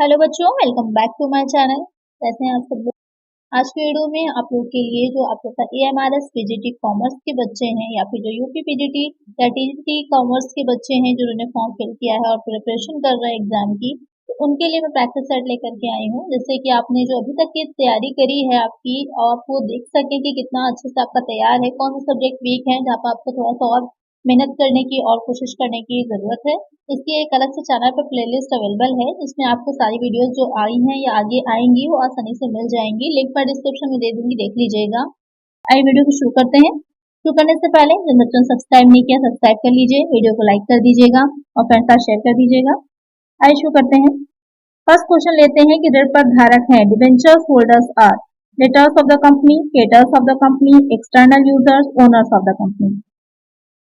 Hello बच्चों, welcome back to my channel. कैसे हैं आप सब लोग। आज की वीडियो में आप लोग के लिए जो आप लोग का AMRS पीजीटी कॉमर्स के बच्चे हैं या फिर जो यूपी पीजीटी या टीजीटी कॉमर्स के बच्चे हैं जिन्होंने फॉर्म फिल किया है और प्रिपरेशन कर रहे हैं एग्जाम की, तो उनके लिए मैं प्रैक्टिस सेट लेकर के आई हूँ, जिससे कि आपने जो अभी तक की तैयारी करी है आपकी, और आप वो देख सकें कि कितना अच्छे से आपका तैयार है, कौन सा सब्जेक्ट वीक है जहाँ पर आपको थोड़ा सा और मेहनत करने की और कोशिश करने की जरूरत है। इसकी एक अलग से चैनल पर प्लेलिस्ट अवेलेबल है, जिसमें आपको सारी वीडियोस जो आई हैं या आगे आएंगी वो आसानी से मिल जाएंगी। लिंक पर डिस्क्रिप्शन में दे दूंगी, देख लीजिएगा। आइए वीडियो को शुरू करते हैं। शुरू करने से पहले जिन बच्चों ने सब्सक्राइब नहीं किया, सब्सक्राइब कर लीजिए, वीडियो को लाइक कर दीजिएगा और फ्रेंड्स के साथ शेयर कर दीजिएगा। आइए शुरू करते हैं। फर्स्ट क्वेश्चन लेते हैं कि ऋण पर धारक है debentures holders are debtors of the company, creditors of the company, external users, owners of the company.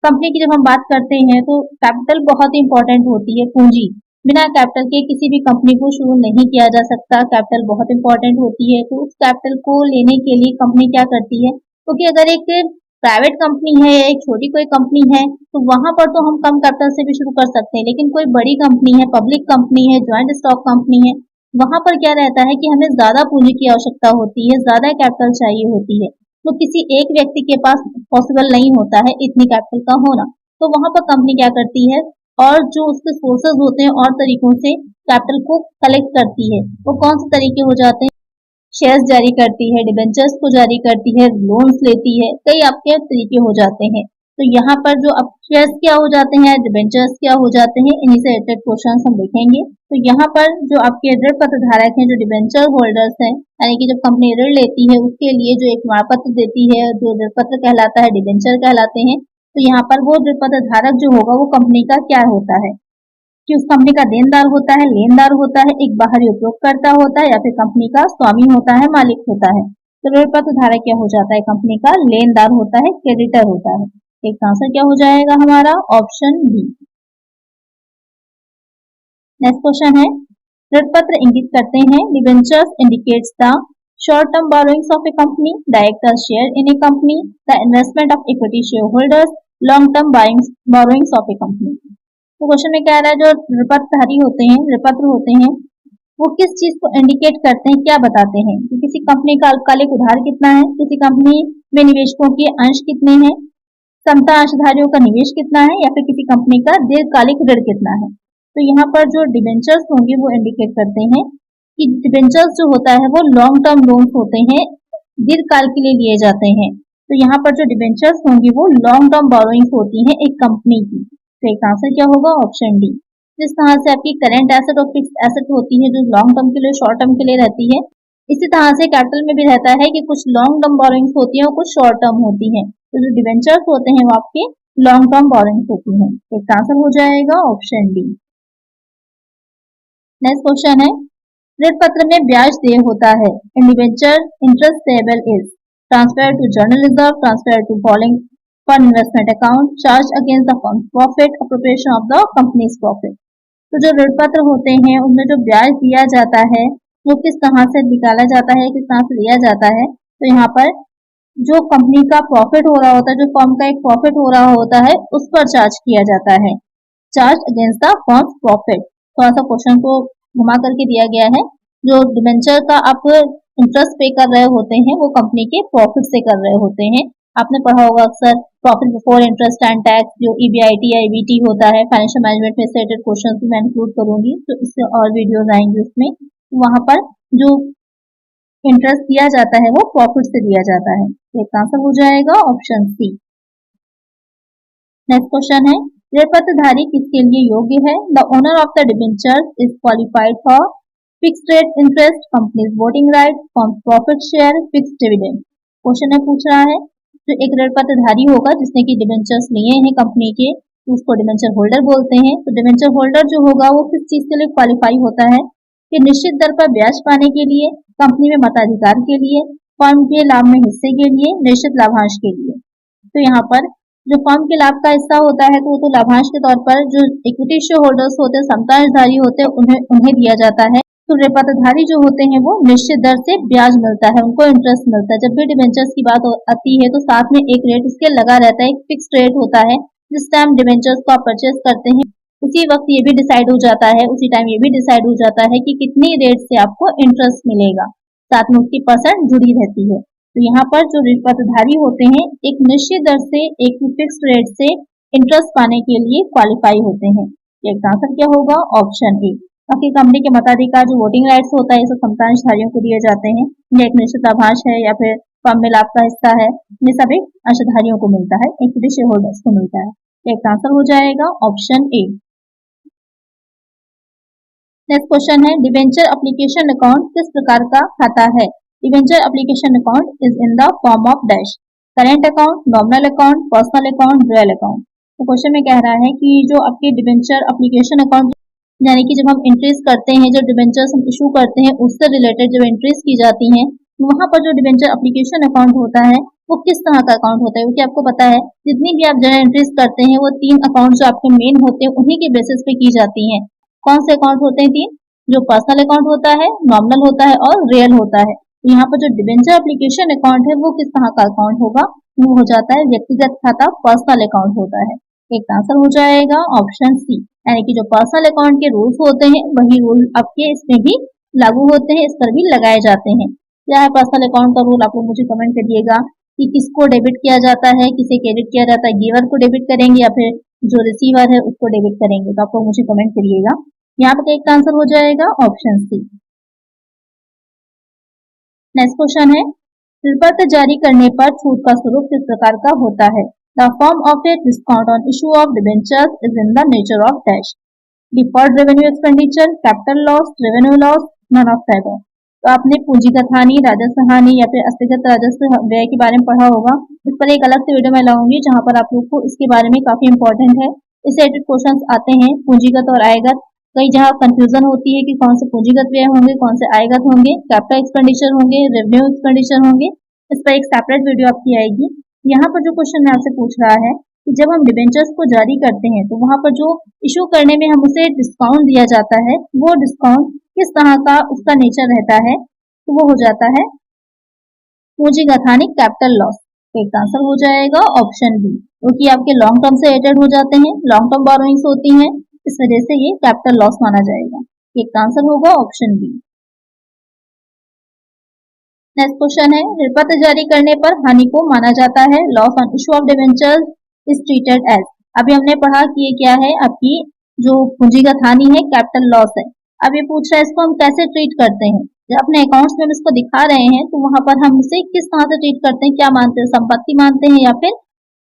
Company की जब हम बात करते हैं तो कैपिटल बहुत इंपॉर्टेंट होती है, पूंजी। बिना कैपिटल के किसी भी कंपनी को शुरू नहीं किया जा सकता। कैपिटल बहुत इंपॉर्टेंट होती है। तो उस कैपिटल को लेने के लिए कंपनी क्या करती है, क्योंकि अगर एक प्राइवेट कंपनी है या एक छोटी कोई कंपनी है तो वहां पर तो हम कम कैपिटल से भी शुरू कर सकते हैं, लेकिन कोई बड़ी कंपनी है, पब्लिक कंपनी है, ज्वाइंट स्टॉक कंपनी है, वहां पर क्या रहता है कि हमें ज्यादा पूंजी की आवश्यकता होती है, ज्यादा कैपिटल चाहिए होती है। तो किसी एक व्यक्ति के पास पॉसिबल नहीं होता है इतनी कैपिटल का होना। तो वहां पर कंपनी क्या करती है, और जो उसके सोर्सेज होते हैं और तरीकों से कैपिटल को कलेक्ट करती है। वो कौन से तरीके हो जाते हैं, शेयर्स जारी करती है, डिबेंचर्स को जारी करती है, लोन्स लेती है, कई आपके तरीके हो जाते हैं। तो यहाँ पर जो अब शेयर्स क्या हो जाते हैं, डिबेंचर्स क्या हो जाते हैं, इन्हीं से रिलेटेड क्वेश्चन हम देखेंगे। तो यहाँ पर जो आपके ऋण पत्र धारक हैं, जो डिबेंचर होल्डर्स हैं, यानी कि जब कंपनी ऋण लेती है उसके लिए जो एक प्रमाण पत्र देती है, जो ऋण पत्र कहलाता है, डिबेंचर कहलाते हैं। तो यहाँ पर वो ऋण पत्र धारक जो होगा वो कंपनी का क्या होता है, कि उस कंपनी का देनदार होता है, लेनदार होता है, एक बाहरी उपयोगकर्ता होता है, या फिर कंपनी का स्वामी होता है, मालिक होता है। तो ऋण पत्र धारक क्या हो जाता है, कंपनी का लेनदार होता है, क्रेडिटर होता है। एक आंसर क्या हो जाएगा हमारा, ऑप्शन बी। नेक्स्ट क्वेश्चन है, ऋण पत्र इंगित करते हैं, debentures indicates the short term borrowings of a company, director share in A company, the investment of equity share holders, long term borrowings of a company. तो क्वेश्चन में कह रहा है, जो ऋण पत्रधारी होते हैं, ऋण पत्र होते हैं, वो किस चीज को इंडिकेट करते हैं, क्या बताते हैं कि किसी कंपनी का अल्पकालिक उधार कितना है, किसी कंपनी में निवेशकों के अंश कितने हैं, समता अंशधारियों का निवेश कितना है, या फिर किसी कंपनी का दीर्घकालिक ऋण कितना है। तो यहाँ पर जो डिबेंचर्स होंगे वो इंडिकेट करते हैं कि डिबेंचर्स जो होता है वो लॉन्ग टर्म लोन्स होते हैं, दीर्घकाल के लिए लिए जाते हैं। तो यहाँ पर जो डिबेंचर्स होंगी वो लॉन्ग टर्म बोरोइंग्स होती हैं एक कंपनी की। तो एक आंसर क्या होगा, ऑप्शन डी। जिस तरह से आपकी करेंट एसेट और फिक्स एसेट होती है, जो लॉन्ग टर्म के लिए, शॉर्ट टर्म के लिए रहती है, इसी तरह से कैपिटल में भी रहता है कि कुछ लॉन्ग टर्म बोरोइंग्स होती है और कुछ शॉर्ट टर्म होती है। तो जो डिबेंचर्स होते हैं वो आपके लॉन्ग टर्म बोरोइंग्स होती हैं। एक आंसर हो जाएगा ऑप्शन डी। नेक्स्ट क्वेश्चन है, ऋण पत्र में ब्याज देय होता है, इन debenture interest payable is transfer to general reserve, transfer to following for investment account, charge against the firm profit, appropriation of the company's profit. तो जो ऋण पत्र होते हैं उनमें जो ब्याज दिया जाता है वो किस तरह से निकाला जाता है, किस तरह से लिया जाता है। तो यहाँ पर जो कंपनी का प्रॉफिट हो रहा होता है, जो फर्म का एक प्रॉफिट हो रहा होता है, उस पर चार्ज किया जाता है, charge against the firm profit. थोड़ा सा क्वेश्चन को घुमा करके दिया गया है। जो डिबेंचर का आप इंटरेस्ट पे कर रहे होते हैं वो कंपनी के प्रॉफिट से कर रहे होते हैं। आपने पढ़ा होगा अक्सर profit before interest and tax, जो EBIT या EBT होता है, फाइनेंशियल मैनेजमेंट में रिलेटेड क्वेश्चंस भी मैं इंक्लूड करूंगी, तो इससे और वीडियोस आएंगे उसमें। वहां पर जो इंटरेस्ट दिया जाता है वो प्रॉफिट से दिया जाता है। तो एक आंसर हो जाएगा ऑप्शन सी। नेक्स्ट क्वेश्चन है, ऋण पत्रधारी किसके लिए योग्य है, the owner of the debentures is qualified for fixed rate interest, companies voting right, form profit share, fixed dividend. Question में पूछ रहा है, जो एक ऋण पत्रधारी होगा जिसने की डिबेंचर्स लिए हैं कंपनी के, तो उसको डिबेंचर होल्डर बोलते हैं। तो डिबेंचर होल्डर जो होगा वो किस चीज के लिए क्वालिफाई होता है, कि निश्चित दर पर ब्याज पाने के लिए, कंपनी में मताधिकार के लिए, फर्म के लाभ में हिस्से के लिए, निश्चित लाभांश के लिए। तो यहाँ पर जो फर्म के लाभ का हिस्सा होता है तो वो तो लाभांश के तौर पर जो इक्विटी शेयर होल्डर्स होते हैं, समतांशधारी होते हैं, उन्हें दिया जाता है। तो ऋण पत्रधारी जो होते हैं वो निश्चित दर से ब्याज मिलता है, उनको इंटरेस्ट मिलता है। जब भी डिबेंचर्स की बात आती है तो साथ में एक रेट उसके लगा रहता है, एक फिक्स्ड रेट होता है। जिस टाइम डिबेंचर्स को आप परचेज करते हैं उसी वक्त ये भी डिसाइड हो जाता है, उसी टाइम ये भी डिसाइड हो जाता है कि कितनी रेट से आपको इंटरेस्ट मिलेगा, साथ में उसकी परसेंट जुड़ी रहती है। तो यहाँ पर जो ऋण पत्रधारी होते हैं एक निश्चित दर से एक फिक्स रेट से इंटरेस्ट पाने के लिए क्वालिफाई होते हैं। इसका आंसर क्या होगा? Option A. बाकी कंपनी के मताधिकार जो वोटिंग राइट्स होता है ये सब संस्थानियों को दिए जाते हैं, या एक निश्चित लाभांश है या फिर फर्म में लाभ का हिस्सा है, ये सब एक अंशधारियों को मिलता है, इक्विटी शेयर होल्डर्स को मिलता है। इसका आंसर हो जाएगा ऑप्शन ए। नेक्स्ट क्वेश्चन है, डिबेंचर एप्लीकेशन अकाउंट किस प्रकार का खाता है? Debenture application account is in the form of dash, current account, nominal account, personal account, dual account. तो क्वेश्चन में कह रहा है कि जो आपके डिबेंचर एप्लीकेशन अकाउंट यानी कि जब हम एंट्रीज करते हैं, जो डिबेंचर्स हम इशू करते हैं उससे रिलेटेड जब एंट्रीज की जाती हैं, वहां पर जो डिबेंचर एप्लीकेशन अकाउंट होता है वो किस तरह का अकाउंट होता है? क्योंकि आपको पता है जितनी भी आप जनरल एंट्रीज करते हैं वो 3 अकाउंट जो आपके मेन होते हैं उन्हीं के बेसिस पे की जाती हैं। कौन से अकाउंट होते हैं 3? जो पर्सनल अकाउंट होता है, नॉमिनल होता है और रियल होता है। तो यहाँ पर जो डिबेंचर एप्लीकेशन अकाउंट है वो किस तरह का अकाउंट होगा? वो हो जाता है व्यक्तिगत खाता, पर्सनल अकाउंट होता है। एक आंसर हो जाएगा ऑप्शन सी, यानी कि जो पर्सनल अकाउंट के रूल्स होते हैं वही रूल आपके इसमें भी लागू होते हैं, इस पर भी लगाए जाते हैं। क्या है पर्सनल अकाउंट का रूल? आप लोग मुझे कमेंट करिएगा कि किसको डेबिट किया जाता है, किसे क्रेडिट किया जाता है, गिवर को डेबिट करेंगे या फिर जो रिसीवर है उसको डेबिट करेंगे। तो आप लोग मुझे कमेंट करिएगा। यहाँ पर एक आंसर हो जाएगा ऑप्शन सी। नेक्स्ट क्वेश्चन है, ऋणपत्र जारी करने पर छूट का स्वरूप किस प्रकार का होता है? The form of a discount on issue of debentures is in the nature of dash, deferred revenue expenditure, capital loss, revenue loss, none of the above। तो आपने पूंजीगत हानि, राजस्व हानि या फिर अस्थगित राजस्व व्यय के बारे में पढ़ा होगा। इस पर एक अलग से वीडियो मैं लाऊंगी जहां पर आप लोग को इसके बारे में काफी इंपॉर्टेंट है। इससे रिलेटेड क्वेश्चंस आते हैं पूंजीगत और आयगत। कई जगह कंफ्यूजन होती है कि कौन से पूंजीगत व्यय होंगे, कौन से आयगत होंगे, कैपिटल एक्सपेंडिचर होंगे, रेवेन्यू एक्सपेंडिचर होंगे। इस पर एक सेपरेट वीडियो आपकी आएगी। यहाँ पर जो क्वेश्चन मैं आपसे पूछ रहा है कि जब हम डिबेंचर्स को जारी करते हैं तो वहां पर जो इशू करने में हम उसे डिस्काउंट दिया जाता है वो डिस्काउंट किस तरह का उसका नेचर रहता है? तो वो हो जाता है पूंजीगत हानि, कैपिटल लॉस। एक आंसर हो जाएगा ऑप्शन बी, क्योंकि आपके लॉन्ग टर्म से रिलेटेड हो जाते हैं, लॉन्ग टर्म बोरोइंग्स होती हैं, इस वजह से ये कैपिटल लॉस माना जाएगा। एक आंसर होगा ऑप्शन बी। नेक्स्ट क्वेश्चन है, ऋणपत्र जारी करने पर हानि को माना जाता है, loss on issue of debentures is treated as. अभी हमने पढ़ा कि ये क्या है, आपकी जो पूंजीगत हानि है कैपिटल लॉस है। अब ये पूछ रहा है इसको हम कैसे ट्रीट करते हैं? जब अपने अकाउंट्स में हम इसको दिखा रहे हैं तो वहां पर हम इसे किस तरह से ट्रीट करते हैं? क्या मानते हैं, संपत्ति मानते हैं या फिर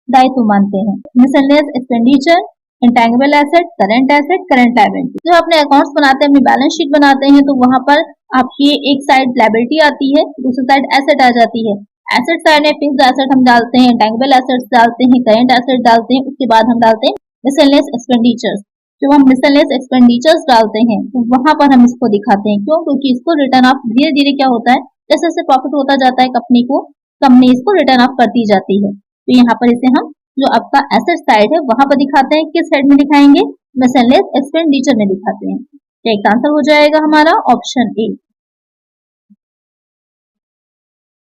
दायित्व मानते हैं? Miscellaneous expenditure, intangible asset, current liability. जो अपने अकाउंट्स बनाते हैं, अपनी बैलेंस शीट बनाते हैं तो वहां पर आपकी एक साइड लायबिलिटी आती है, दूसरी साइड एसेट आ जाती है। एसेट साइड में फिक्स्ड एसेट हम डालते हैं, इंटेंजिबल एसेट्स डालते हैं, करंट एसेट डालते हैं, उसके बाद हम डालते हैं मिसलेनियस एक्सपेंडिचर्स। जब हम मिसलेनियस एक्सपेंडिचर्स डालते हैं तो वहां पर हम इसको दिखाते हैं। क्यों? क्योंकि इसको रिटर्न ऑफ धीरे धीरे क्या होता है, जैसे जैसे प्रॉफिट होता जाता है कंपनी इसको रिटर्न ऑफ करती जाती है। तो यहाँ पर इसे हम जो आपका एसेट साइड है वहां पर दिखाते हैं। किस साइड में दिखाएंगे? मिसलेनियस एक्सपेंडिचर में दिखाते हैं। एक आंसर हो जाएगा हमारा ऑप्शन ए।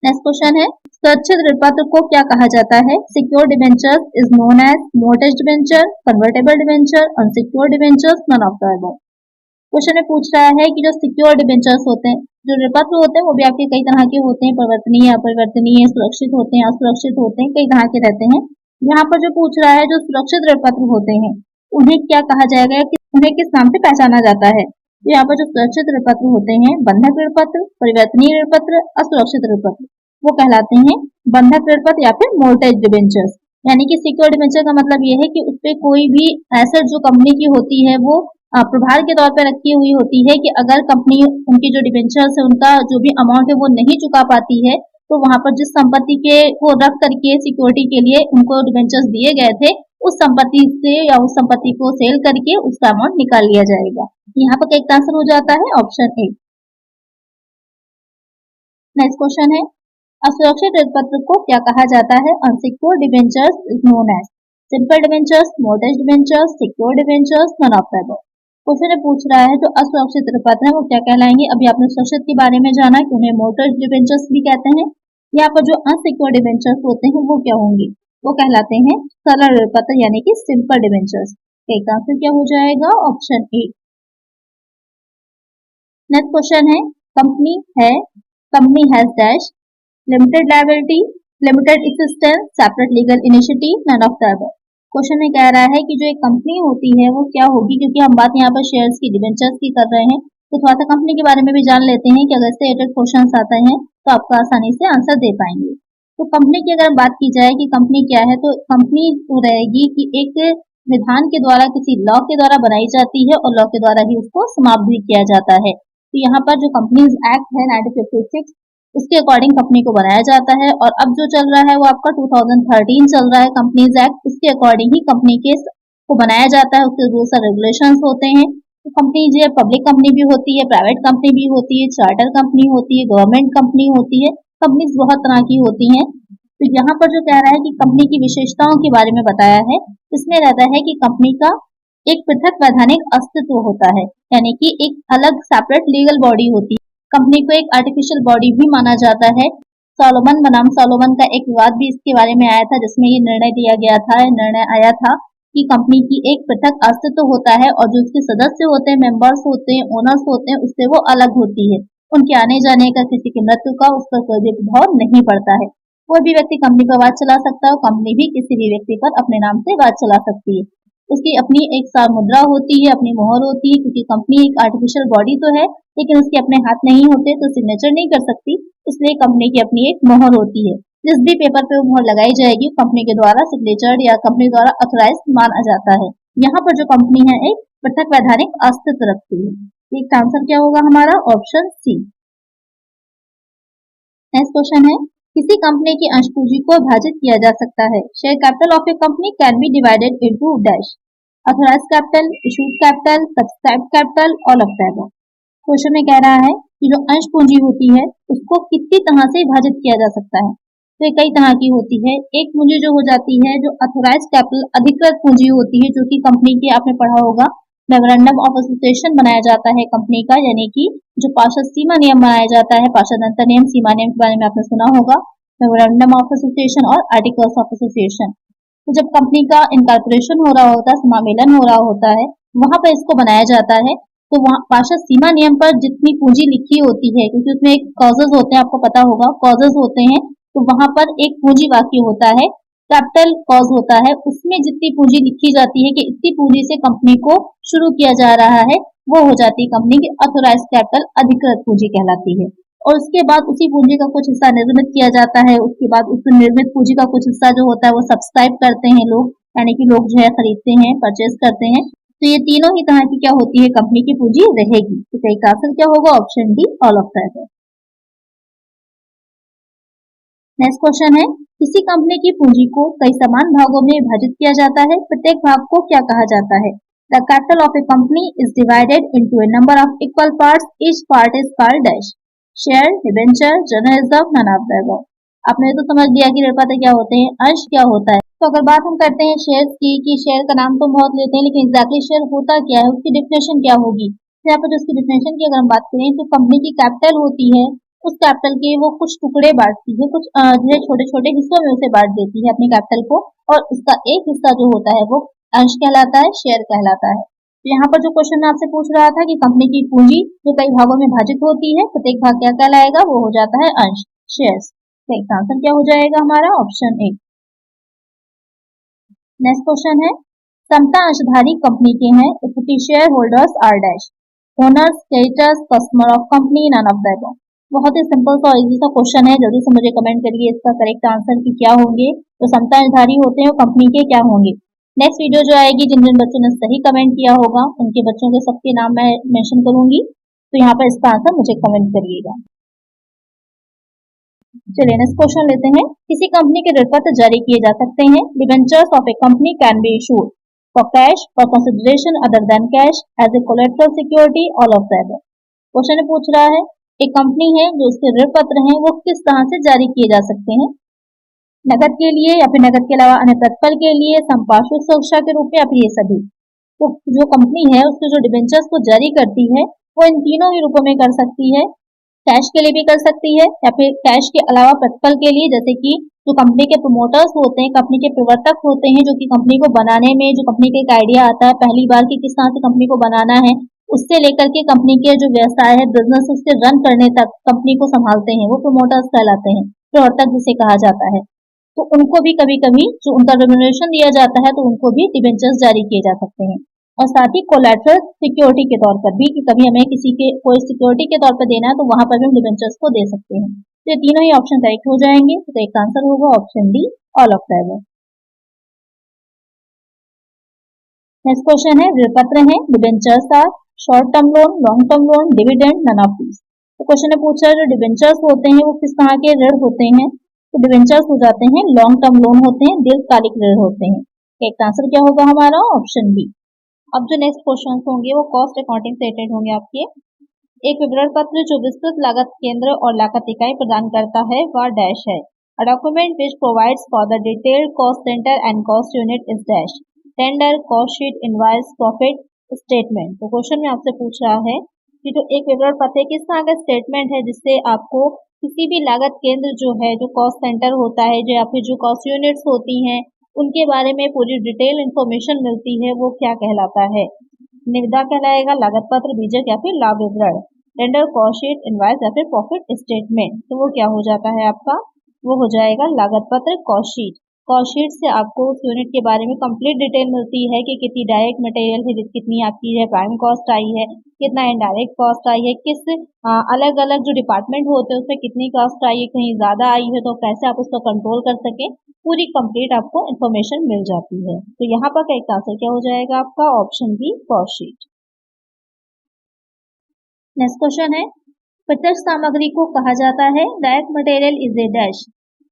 नेक्स्ट क्वेश्चन है, सुरक्षित ऋणपत्र को क्या कहा जाता है? Secured debentures is known as mortgage debenture, convertible debenture, unsecured debentures, none of the above. Question में पूछ रहा है कि जो सिक्योर्ड डिबेंचर्स होते हैं, जो ऋणपत्र होते हैं वो भी आपके कई तरह के होते हैं, परिवर्तनीय, अपरिवर्तनीय, सुरक्षित होते हैं, असुरक्षित होते हैं, कई तरह के रहते हैं। यहाँ पर जो पूछ रहा है जो सुरक्षित ऋणपत्र होते हैं उन्हें क्या कहा जाएगा, कि उन्हें किस नाम से पहचाना जाता है? तो यहाँ पर जो सुरक्षित ऋणपत्र होते हैं, बंधक ऋणपत्र, परिवर्तनीय ऋणपत्र, असुरक्षित ऋणपत्र, वो कहलाते हैं बंधक ऋणपत्र या फिर मोर्टगेज डिबेंचर्स। यानी कि सिक्योर्ड डिबेंचर का मतलब ये है कि उसपे कोई भी एसेट जो कंपनी की होती है वो प्रभार के तौर पर रखी हुई होती है कि अगर कंपनी उनकी जो डिबेंचर्स है उनका जो भी अमाउंट है वो नहीं चुका पाती है तो वहां पर जिस संपत्ति के को रख करके सिक्योरिटी के लिए उनको डिबेंचर्स दिए गए थे उस संपत्ति से या उस संपत्ति को सेल करके उसका अमाउंट निकाल लिया जाएगा। यहाँ पर एक आंसर हो जाता है ऑप्शन ए। नेक्स्ट क्वेश्चन है, असुरक्षित ऋणपत्र को क्या कहा जाता है? Unsecured debentures is known as simple debentures, mortgage debentures, secured debentures, none of the above. Question पूछ रहा है जो असुरक्षित ऋणपत्र है वो क्या कहलाएंगे? अभी आपने सुरक्षित के बारे में जाना कि उन्हें मोर्टगेज डिबेंचर्स भी कहते हैं। यहाँ पर जो अनसिक्योर्ड डिबेंचर्स होते हैं वो क्या होंगे? वो कहलाते हैं सरल ऋणपत्र यानी कि सिंपल डिबेंचर्स। एक आंसर क्या हो जाएगा? Option A. नेक्स्ट क्वेश्चन है, कंपनी है, company has dash, limited liability, limited existence, separate legal initiative, none of the above. Question में कह रहा है कि जो एक कंपनी होती है वो क्या होगी, क्योंकि हम बात यहाँ पर शेयर्स की, डिबेंचर्स की कर रहे हैं, तो थोड़ा सा कंपनी के बारे में भी जान लेते हैं कि अगर इससे रिलेटेड क्वेश्चन आते हैं तो आपको आसानी से आंसर दे पाएंगे। तो कंपनी की अगर बात की जाए कि कंपनी क्या है, तो कंपनी तो रहेगी कि एक विधान के द्वारा, किसी लॉ के द्वारा बनाई जाती है और लॉ के द्वारा ही उसको समाप्त भी किया जाता है। तो यहाँ पर जो कंपनीज एक्ट है 1956, उसके अकॉर्डिंग कंपनी को बनाया जाता है, और अब जो चल रहा है वो आपका 2013 चल रहा है कंपनीज एक्ट, उसके अकॉर्डिंग ही कंपनी के को बनाया जाता है, उसके रूल्स और रेगुलेशंस होते हैं। तो कंपनी जो है पब्लिक कंपनी भी होती है, प्राइवेट कंपनी भी होती है, चार्टर कंपनी होती है, गवर्नमेंट कंपनी होती है, कंपनीज बहुत तरह की होती हैं। तो यहाँ पर जो कह रहा है कि कंपनी की विशेषताओं के बारे में बताया है, इसमें रहता है कि कंपनी का एक पृथक वैधानिक अस्तित्व होता है, यानी कि एक अलग सेपरेट लीगल बॉडी होती है। कंपनी को एक आर्टिफिशियल बॉडी भी माना जाता है। सोलोमन बनाम सोलोमन का एक विवाद भी इसके बारे में आया था, जिसमें ये निर्णय दिया गया था, निर्णय आया था कि कंपनी की एक पृथक अस्तित्व होता है और जो उसके सदस्य होते हैं, मेंबर्स होते हैं, ओनर्स होते हैं, उससे वो अलग होती है। उनके आने जाने का, किसी की मृत्यु का उस पर कोई भी प्रभाव नहीं पड़ता है। कोई भी व्यक्ति कंपनी पर बात चला सकता है और कंपनी भी किसी भी व्यक्ति पर अपने नाम से बात चला सकती है। उसकी अपनी एक सार मुद्रा होती है, अपनी मोहर होती है, क्योंकि कंपनी एक आर्टिफिशियल बॉडी तो है लेकिन उसके अपने हाथ नहीं होते, तो सिग्नेचर नहीं कर सकती, इसलिए कंपनी की अपनी एक मोहर होती है। जिस भी पेपर पे वो मोहर लगाई जाएगी कंपनी के द्वारा सिग्नेचर्ड या कंपनी द्वारा ऑथराइज माना जाता है। यहाँ पर जो कंपनी है एक पृथक वैधानिक अस्तित्व रखती है। इसका आंसर क्या होगा हमारा? Option C. नेक्स्ट क्वेश्चन है, किसी कंपनी की अंश पूंजी को विभाजित किया जा सकता है। Share capital of a company can B divided into dash, authorised capital, issued capital, subscribed capital, all of the above. Question में कह रहा है कि जो अंश पूंजी होती है उसको कितनी तरह से विभाजित किया जा सकता है। तो कई तरह की होती है। एक पूंजी जो हो जाती है, जो ऑथराइज्ड कैपिटल, अधिकृत पूंजी होती है, जो कि कंपनी की, आपने पढ़ा होगा, मेमोरेंडम ऑफ एसोसिएशन बनाया जाता है कंपनी का, यानी कि जो पार्षद सीमा नियम बनाया जाता है, पार्षद अंतर नियम, सीमा नियम के बारे में आपने सुना होगा, मेमोरेंडम ऑफ एसोसिएशन और आर्टिकल्स ऑफ एसोसिएशन। तो जब कंपनी का इनकॉर्पोरेशन हो रहा होता है, समामेलन हो रहा होता है, वहां पर इसको बनाया जाता है। तो वहाँ पार्षद सीमा नियम पर जितनी पूंजी लिखी होती है, क्योंकि उसमें एक कॉजेज होते हैं, आपको पता होगा कॉजेज होते हैं, तो वहां पर एक पूंजी वाक्य होता है, कैपिटल कॉज होता है, उसमें जितनी पूंजी लिखी जाती है कि इतनी पूंजी से कंपनी को शुरू किया जा रहा है, वो हो जाती है कंपनी की ऑथराइज्ड कैपिटल, अधिकृत पूंजी कहलाती है। और उसके बाद उसी पूंजी का कुछ हिस्सा निर्मित किया जाता है, उसके बाद उस निर्मित पूंजी का कुछ हिस्सा जो होता है वो सब्सक्राइब करते हैं लोग, यानी कि लोग जो है खरीदते हैं, परचेज करते हैं। तो ये तीनों ही तरह की क्या होती है, कंपनी की पूंजी रहेगी। तो सही आंसर क्या होगा? Option D, all of that है। नेक्स्ट क्वेश्चन है, किसी कंपनी की पूंजी को कई समान भागों में विभाजित किया जाता है, प्रत्येक भाग को क्या कहा जाता है? The capital of a company is divided into a number of equal parts, each part is called dash, share, debenture, general reserve, none of the above. आपने तो समझ लिया कि ऋण पत्र क्या होते हैं, अंश क्या होता है। तो अगर बात हम करते हैं शेयर की, कि शेयर का नाम तो बहुत लेते हैं, लेकिन एग्जैक्टली शेयर होता क्या है, उसकी डिफिनेशन क्या होगी। तो यहाँ पर उसकी डिफिनेशन की अगर हम बात करें, तो कंपनी की कैपिटल होती है, उस कैपिटल के वो कुछ टुकड़े बांटती है, कुछ जो है छोटे छोटे हिस्सों में उसे बांट देती है अपनी कैपिटल को, और उसका एक हिस्सा जो होता है वो अंश कहलाता है, शेयर कहलाता है। तो यहाँ पर जो क्वेश्चन आपसे पूछ रहा था कि कंपनी की पूंजी जो कई भागों में विभाजित होती है, प्रत्येक भाग क्या कहलाएगा, वो हो जाता है अंश, शेयर्स। तो इसका आंसर क्या हो जाएगा हमारा? Option A. नेक्स्ट क्वेश्चन है, समता अंशधारी कंपनी के हैं, equity share holders are dash, owners, creditors, customer of company, none of the above. बहुत ही सिंपल सा और इजी सा क्वेश्चन है, जल्दी से मुझे कमेंट करिए इसका करेक्ट आंसर कि क्या होंगे। तो समता अंशधारी होते हैं वो कंपनी के क्या होंगे। नेक्स्ट वीडियो जो आएगी, जिन जिन बच्चों ने सही कमेंट किया होगा उनके बच्चों के सबके नाम मैं मेंशन करूंगी, तो यहाँ पर इसका आंसर मुझे कमेंट करिएगा। चलिए नेक्स्ट क्वेश्चन लेते हैं, किसी कंपनी के ऋण पत्र जारी किए जा सकते हैं। Debentures of a company can be issued for cash, for consideration other than cash, as a collateral security, all of the above. Question पूछ रहा है, एक कंपनी है जो उसके ऋण पत्र हैं वो किस तरह से जारी किए जा सकते हैं, नकद के लिए या फिर नकद के अलावा अन्य प्रतिफल के लिए, संपार्श्विक सुरक्षा के रूप में, या फिर ये सभी। तो जो कंपनी है उसके जो डिबेंचर्स को जारी करती है वो इन तीनों ही रूपों में कर सकती है। कैश के लिए भी कर सकती है या फिर कैश के अलावा प्रतिफल के लिए, जैसे कि जो कंपनी के प्रमोटर्स होते हैं, कंपनी के प्रवर्तक होते हैं, जो कि कंपनी को बनाने में जो कंपनी का एक आइडिया आता है पहली बार कि किस तरह से कंपनी को बनाना है, उससे लेकर के कंपनी के जो व्यवसाय है बिजनेस उससे रन करने तक कंपनी को संभालते हैं, वो प्रमोटर्स कहलाते हैं, प्रवर्तक जिसे कहा जाता है। तो उनको भी कभी कभी जो उनका रेम्युनरेशन दिया जाता है तो उनको भी डिबेंचर्स जारी किए जा सकते हैं। और साथ ही कोलैटरल सिक्योरिटी के तौर पर भी कि कभी हमें किसी के कोई सिक्योरिटी के तौर पर देना है तो वहां पर भी हम डिबेंचर्स को दे सकते हैं। तो ये तीनों ही ऑप्शन करेक्ट हो जाएंगे, तो एक आंसर होगा option D, all of the above. Next question है, ऋण पत्र है, debentures are short term loan, long term loan, dividend, none of these. तो क्वेश्चन ने पूछा जो डिबेंचर्स होते हैं वो किस तरह के ऋण होते हैं, तो डिबेंचर्स हो जाते हैं लॉन्ग टर्म लोन होते हैं, दीर्घकालिक ऋण होते हैं। एक आंसर क्या होगा हमारा, ऑप्शन बी। अब जो नेक्स्ट क्वेश्चन होंगे वो कॉस्ट अकाउंटिंग से रिलेटेड होंगे आपके। एक विवरण पत्र जो विस्तृत लागत केंद्र और लागत इकाई प्रदान करता है वह डैश है। A document which provides for the detailed cost centre and cost unit is dash. Tender, cost sheet, invoice, profit statement. तो क्वेश्चन में आपसे पूछ रहा है कि जो एक विवरण पत्र किस तरह का स्टेटमेंट है जिससे आपको किसी भी लागत केंद्र जो है, जो कॉस्ट सेंटर होता है, जो या फिर जो कॉस्ट यूनिट्स होती हैं, उनके बारे में पूरी डिटेल इंफॉर्मेशन मिलती है, वो क्या कहलाता है। निविदा कहलाएगा, लागत पत्र, बीजक या फिर लाभ विवरण, टेंडर, कॉस्ट शीट, इनवॉइस या फिर प्रॉफिट स्टेटमेंट। तो वो क्या हो जाता है आपका, वो हो जाएगा लागत पत्र, कॉस्ट शीट। कॉस्ट शीट से आपको उस यूनिट के बारे में कंप्लीट डिटेल मिलती है कि कितनी डायरेक्ट मटेरियल है, कितनी आपकी है प्राइम कॉस्ट आई है, कितना इनडायरेक्ट कॉस्ट आई है, किस अलग अलग जो डिपार्टमेंट होते हैं उसमें कितनी कॉस्ट आई है, कहीं ज्यादा आई है तो कैसे आप उसको कंट्रोल कर सके, पूरी कंप्लीट आपको इन्फॉर्मेशन मिल जाती है। तो यहाँ पर करेक्ट आंसर क्या हो जाएगा आपका, option B, cost sheet. Next question है, प्रत्यक्ष सामग्री को कहा जाता है direct material is a dash.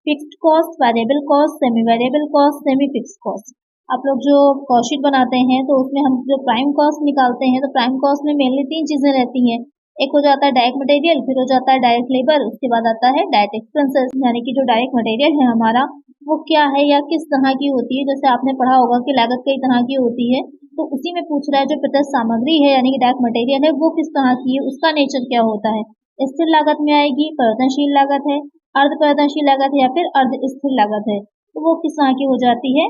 Fixed cost, variable cost, semi variable cost, semi fixed cost. आप लोग जो कॉस्ट शीट बनाते हैं तो उसमें हम जो प्राइम कॉस्ट निकालते हैं तो प्राइम कॉस्ट में मेनली तीन चीजें रहती हैं। एक हो जाता है डायरेक्ट मटेरियल, फिर हो जाता है डायरेक्ट लेबर, उसके बाद आता है डायरेक्ट एक्सपेंसेस। यानी कि जो डायरेक्ट मटेरियल है हमारा वो क्या है या किस तरह की होती है। जैसे आपने पढ़ा होगा कि लागत कई तरह की होती है, तो उसी में पूछ रहा है जो प्रत्यक्ष सामग्री है यानी कि डायरेक्ट मटेरियल है वो किस तरह की है, उसका नेचर क्या होता है। स्थिर लागत में आएगी, परिवर्तनशील लागत है, अर्ध परिवर्तनशील लागत है या फिर अर्ध स्थिर लागत है। तो वो किस तरह की हो जाती है,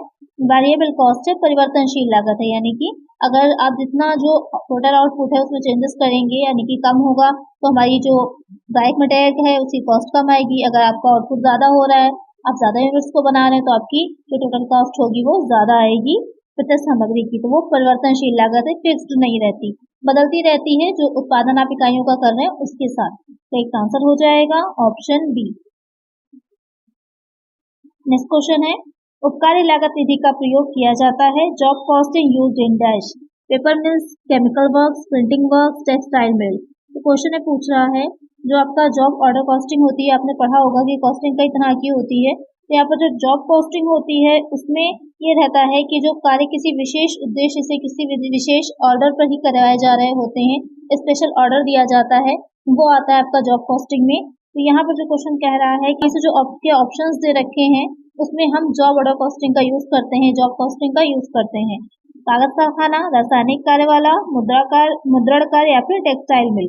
वेरिएबल कॉस्ट है, परिवर्तनशील लागत है। यानी कि अगर आप जितना जो टोटल आउटपुट है उसमें चेंजेस करेंगे यानी कि कम होगा तो हमारी जो डायरेक्ट मटेरियल है उसकी कॉस्ट कम आएगी। अगर आपका आउटपुट ज्यादा हो रहा है, आप ज्यादा यूनिट्स को बना रहे हैं तो आपकी जो टोटल कॉस्ट होगी वो ज्यादा आएगी प्रत्यक्ष सामग्री की। तो वो परिवर्तनशील लागत है, फिक्स्ड नहीं रहती, बदलती रहती है जो उत्पादन आप इकाइयों का कर रहे हैं उसके साथ। तो एक आंसर हो जाएगा ऑप्शन बी। नेक्स्ट क्वेश्चन है, उपकारी लागत निधि का प्रयोग किया जाता है job costing used in dash. Paper mills, chemical works, printing works, textile mill. तो क्वेश्चन में पूछ रहा है जो आपका जॉब ऑर्डर कॉस्टिंग होती है, आपने पढ़ा होगा कि कॉस्टिंग कई तरह की होती है। तो यहाँ पर जो जॉब कॉस्टिंग होती है उसमें ये रहता है कि जो कार्य किसी विशेष उद्देश्य से किसी विशेष ऑर्डर पर ही करवाए जा रहे होते हैं, स्पेशल ऑर्डर दिया जाता है, वो आता है आपका जॉब कॉस्टिंग में। तो यहाँ पर जो क्वेश्चन कह रहा है कि जो आपके ऑप्शंस दे रखे हैं उसमें हम जॉब ऑर्डर कॉस्टिंग का यूज करते हैं, जॉब कॉस्टिंग का यूज करते हैं। कागज कारखाना, रासायनिक कार्य वाला, मुद्रण कार्य या फिर टेक्सटाइल मिल।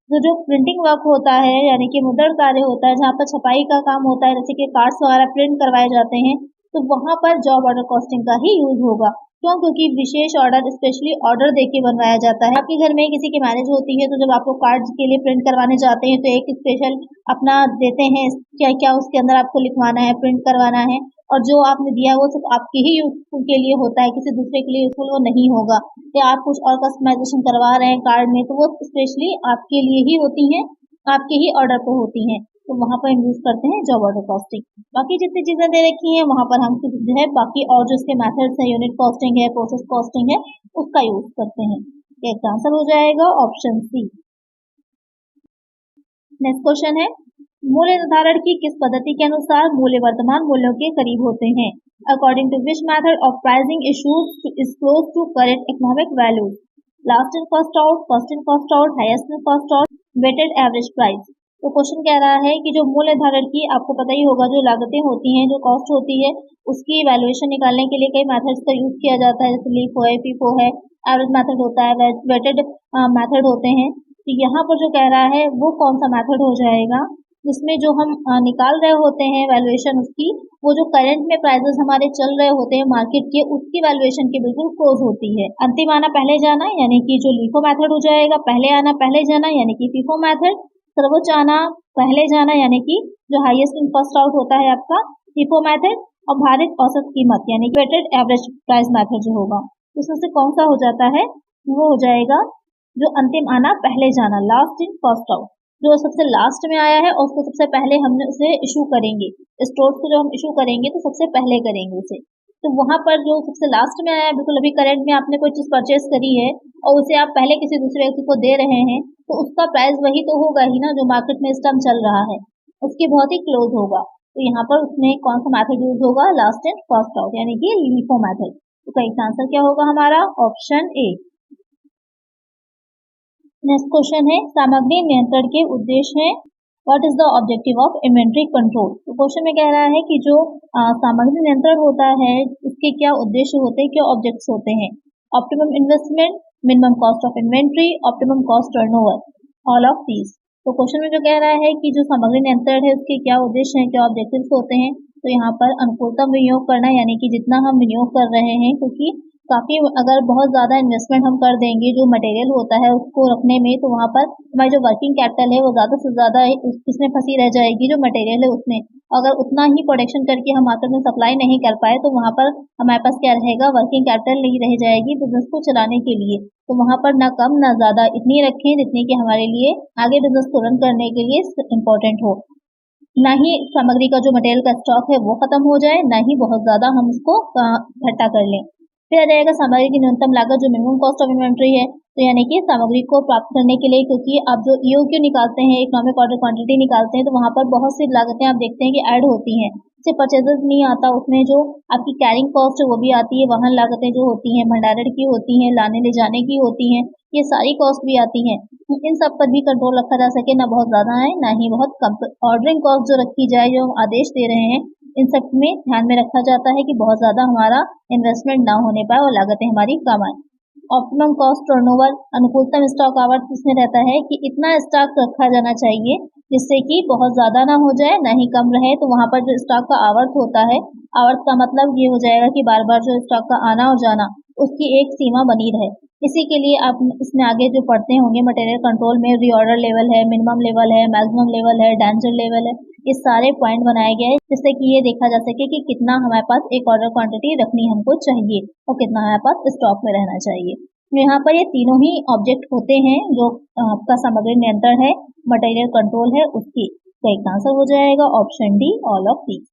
तो जो प्रिंटिंग वर्क होता है यानी कि मुद्रण कार्य होता है जहाँ पर छपाई का काम होता है, जैसे कि कार्ड्स वगैरह प्रिंट करवाए जाते हैं, तो वहां पर जॉब ऑर्डर कॉस्टिंग का ही यूज होगा। क्यों, क्योंकि विशेष ऑर्डर स्पेशली ऑर्डर देके बनवाया जाता है। आपके घर में किसी की मैरिज होती है तो जब आपको कार्ड के लिए प्रिंट करवाने जाते हैं तो एक स्पेशल अपना देते हैं क्या क्या उसके अंदर आपको लिखवाना है, प्रिंट करवाना है, और जो आपने दिया है वो सिर्फ आपके ही यूजफुल के लिए होता है, किसी दूसरे के लिए यूजफुल वो नहीं होगा। या आप कुछ और कस्टमाइजेशन करवा रहे हैं कार्ड में तो वो स्पेशली आपके लिए ही होती हैं, आपके ही ऑर्डर पे होती हैं, तो वहां पर हम यूज करते हैं जॉब ऑर्डर कॉस्टिंग। बाकी जितनी चीजें दे रखी हैं वहां पर हम जो है बाकी और जो इसके मेथड्स है, यूनिट कॉस्टिंग है, प्रोसेस कॉस्टिंग है, उसका यूज करते हैं। एक आंसर हो जाएगा ऑप्शन सी। नेक्स्ट क्वेश्चन है, मूल्य निर्धारण की किस पद्धति के अनुसार मूल्य वर्तमान मूल्यों के करीब होते हैं। According to which method of pricing is close to current economic value. Last in first out, first in first out, highest in first out, weighted average price. तो क्वेश्चन कह रहा है कि जो मूल्य निर्धारण की आपको पता ही होगा जो लागतें होती हैं, जो कॉस्ट होती है, उसकी वैल्यूएशन निकालने के लिए कई मेथड्स का यूज किया जाता है, जैसे लीफो है, फीफो है, एवरेज मेथड होता है, वेटेड मेथड होते हैं। तो यहाँ पर जो कह रहा है वो कौन सा मेथड हो जाएगा, जिसमें जो हम निकाल रहे होते हैं वैल्यूएशन उसकी, वो जो करंट में प्राइसेस हमारे चल रहे होते हैं मार्केट के, उसकी वैल्यूएशन के बिल्कुल क्लोज होती है। अंतिम आना पहले जाना यानी कि जो LIFO मेथड हो जाएगा, पहले आना पहले जाना यानी कि FIFO मेथड, सर्वोच्च आना पहले जाना यानी कि जो हाईएस्ट इन फर्स्ट आउट होता है आपका FIFO मेथड, और भारित औसत कीमत यानी कि वेटेड एवरेज प्राइस मेथड जो होगा, उसमें से कौन सा हो जाता है, वो हो जाएगा जो अंतिम आना पहले जाना, लास्ट इन फर्स्ट आउट। जो सबसे लास्ट में आया है और उसको सबसे पहले हम उसे इशू करेंगे, स्टोर्स को जो हम इशू करेंगे तो सबसे पहले करेंगे उसे। तो वहां पर जो सबसे लास्ट में आया है, बिल्कुल अभी करंट में आपने कोई चीज परचेस करी है और उसे आप पहले किसी दूसरे व्यक्ति को दे रहे हैं, तो उसका प्राइस वही तो होगा ही ना जो मार्केट में इस टाइम चल रहा है, उसके बहुत ही क्लोज होगा। तो यहाँ पर उसमें कौन सा मैथड यूज होगा, लास्ट इन फर्स्ट आउट यानी कि LIFO मैथड। तो इसका आंसर क्या होगा हमारा, ऑप्शन ए। नेक्स्ट क्वेश्चन है, सामग्री नियंत्रण के उद्देश्य है। What is the objective of inventory control. तो क्वेश्चन में कह रहा है कि जो सामग्री नियंत्रण होता है उसके क्या उद्देश्य होते हैं, क्या ऑब्जेक्ट्स होते हैं। Optimum investment, minimum cost of inventory, optimum cost turnover, all of these. तो क्वेश्चन में जो कह रहा है कि जो सामग्री नियंत्रण है उसके क्या उद्देश्य हैं, क्या ऑब्जेक्टिव्स होते हैं। तो यहाँ पर अनुकूलतम विनियोग करना यानी कि जितना हम विनियोग कर रहे हैं, क्योंकि काफी अगर बहुत ज्यादा इन्वेस्टमेंट हम कर देंगे जो मटेरियल होता है उसको रखने में, तो वहाँ पर हमारी जो वर्किंग कैपिटल है वो ज्यादा से ज्यादा इसमें फंसी रह जाएगी, जो मटेरियल है उसमें। अगर उतना ही प्रोडक्शन करके हम मार्केट में सप्लाई नहीं कर पाए तो वहाँ पर हमारे पास क्या रहेगा, वर्किंग कैपिटल नहीं रह जाएगी बिजनेस को चलाने के लिए। तो वहाँ पर ना कम ना ज्यादा, इतनी रखें जितनी कि हमारे लिए आगे बिजनेस को रन करने के लिए इम्पोर्टेंट हो। ना ही सामग्री का जो मटेरियल का स्टॉक है वो खत्म हो जाए, ना ही बहुत ज्यादा हम उसको इकट्ठा कर लें। फिर आ जाएगा सामग्री की न्यूनतम लागत, जो मिनिमम कॉस्ट ऑफ इन्वेंट्री है। तो यानी कि सामग्री को प्राप्त करने के लिए, क्योंकि आप जो EOQ निकालते हैं, इकोनॉमिक ऑर्डर क्वांटिटी निकालते हैं, तो वहाँ पर बहुत सी लागतें आप देखते हैं कि ऐड होती हैं। सिर्फ परचेजेस नहीं आता, उसमें जो आपकी कैरिंग कॉस्ट है वो भी आती है, वाहन लागतें जो होती हैं, भंडारण की होती हैं, लाने ले जाने की होती हैं, ये सारी कॉस्ट भी आती हैं। इन सब पर भी कंट्रोल रखा जा सके, ना बहुत ज्यादा है ना ही बहुत कम। ऑर्डरिंग कॉस्ट जो रखी जाए, जो हम आदेश दे रहे हैं, इन सब में ध्यान में रखा जाता है कि बहुत ज्यादा हमारा इन्वेस्टमेंट ना होने पाए और लागतें हमारी कम आए। ऑप्टिमम कॉस्ट टर्नओवर, अनुकूलतम स्टॉक आवर्त इसमें रहता है कि इतना स्टॉक रखा जाना चाहिए जिससे कि बहुत ज्यादा ना हो जाए ना ही कम रहे। तो वहां पर जो स्टॉक का आवर्त होता है, आवर्त का मतलब ये हो जाएगा कि बार बार जो स्टॉक का आना और जाना उसकी एक सीमा बनी रहे। इसी के लिए आप इसमें आगे जो पढ़ते होंगे मटेरियल कंट्रोल में, रीऑर्डर लेवल है, मिनिमम लेवल है, मैक्सिमम लेवल है, डेंजर लेवल है, ये सारे पॉइंट बनाए गए हैं जिससे कि ये देखा जा सके कि कितना हमारे पास एक ऑर्डर क्वांटिटी रखनी हमको चाहिए और कितना हमारे पास स्टॉक में रहना चाहिए। यहाँ पर ये तीनों ही ऑब्जेक्ट होते हैं जो आपका सामग्री नियंत्रण है, मटेरियल कंट्रोल है, उसकी। तो एक आंसर हो जाएगा option D, all of these.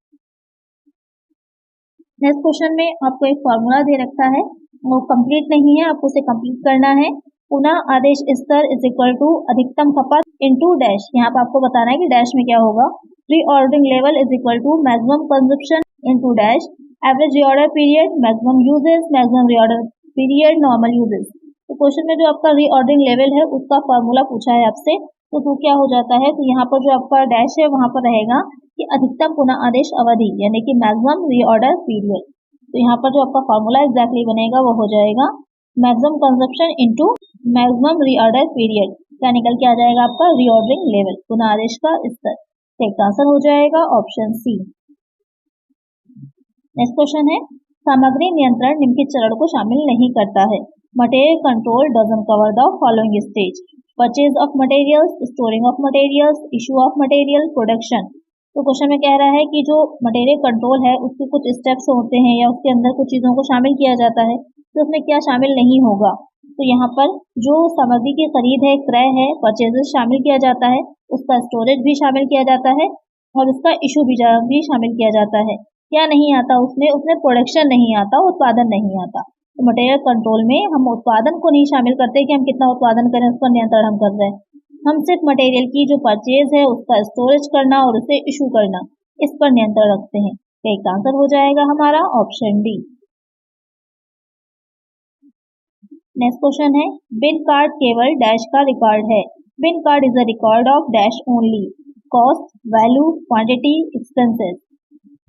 Next question में आपको एक फॉर्मूला दे रखा है, वो कंप्लीट नहीं है, आपको उसे कंप्लीट करना है। पुनः आदेश स्तर इज इक्वल टू अधिकतम खपत इनटू डैश। यहाँ पर आपको बताना है कि डैश में क्या होगा। Reordering level is equal to maximum consumption into dash, average reorder period, maximum usage, maximum reorder period, normal usage. तो क्वेश्चन में जो आपका रीऑर्डरिंग लेवल है उसका फॉर्मूला पूछा है आपसे, तो क्या हो जाता है, तो यहाँ पर जो आपका डैश है वहां पर रहेगा कि अधिकतम पुनः आदेश अवधि यानी कि मैक्सिमम रीऑर्डर पीरियड। तो यहाँ पर जो आपका फॉर्मूला एग्जैक्टली बनेगा वो हो जाएगा maximum consumption into maximum reorder period, क्या निकल के आ जाएगा आपका रीऑर्डरिंग लेवल, पुनः आदेश का स्तर। एक आंसर हो जाएगा ऑप्शन सी। नेक्स्ट क्वेश्चन है, सामग्री नियंत्रण निम्नलिखित चरण को शामिल नहीं करता है। Material control doesn't cover the following stage, purchase of materials, storing of materials, issue of material, production. तो क्वेश्चन में कह रहा है कि जो मटेरियल कंट्रोल है उसके कुछ स्टेप्स होते हैं या उसके अंदर कुछ चीजों को शामिल किया जाता है, तो उसमें क्या शामिल नहीं होगा। तो यहाँ पर जो सामग्री की खरीद है, क्रय है, परचेजेस शामिल किया जाता है, उसका स्टोरेज भी शामिल किया जाता है और उसका इशू भी शामिल किया जाता है। क्या नहीं आता उसमें, उसमें प्रोडक्शन नहीं आता, उत्पादन नहीं आता। तो मटेरियल कंट्रोल में हम उत्पादन को नहीं शामिल करते कि हम कितना उत्पादन करें, उस पर नियंत्रण हम कर रहे हैं। हम सिर्फ मटेरियल की जो परचेज है उसका स्टोरेज करना और उसे इशू करना, इस पर नियंत्रण रखते हैं। तो एक आंसर हो जाएगा हमारा ऑप्शन डी। नेक्स्ट क्वेश्चन है, बिन कार्ड केवल डैश का रिकॉर्ड है। Bin card is a record of dash only, cost, value, quantity, expenses.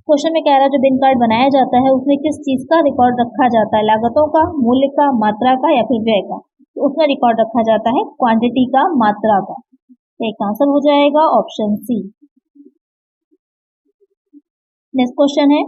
Question में कह रहा है जो बिन कार्ड बनाया जाता है उसमें किस चीज का रिकॉर्ड रखा जाता है, लागतों का, मूल्य का, मात्रा का या फिर व्यय का। तो उसमें रिकॉर्ड रखा जाता है क्वांटिटी का, मात्रा का। तो एक आंसर हो जाएगा ऑप्शन सी। नेक्स्ट क्वेश्चन है,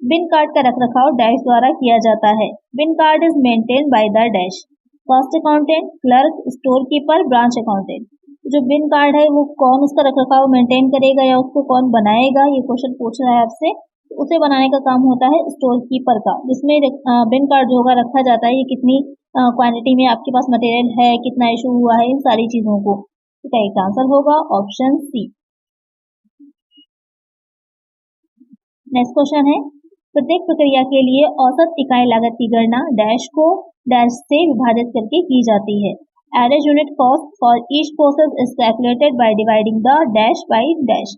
बिन कार्ड का रखरखाव डैश द्वारा किया जाता है। Bin card is maintain by the dash, cost accountant, clerk, store keeper, branch accountant. जो बिन कार्ड है वो कौन उसका रखरखाव मेंटेन करेगा या उसको कौन बनाएगा, ये क्वेश्चन पूछ रहा है आपसे। तो उसे बनाने का काम होता है स्टोर कीपर का, जिसमें बिन कार्ड जो होगा रखा जाता है, ये कितनी क्वांटिटी में आपके पास मटेरियल है, कितना इशू हुआ है, इन सारी चीजों को। तो एक आंसर होगा ऑप्शन सी। नेक्स्ट क्वेश्चन है, प्रत्येक प्रक्रिया के लिए औसत इकाई लागत की गणना डैश को डैश से विभाजित करके की जाती है। Average unit cost for each process is calculated by dividing the dash by dash.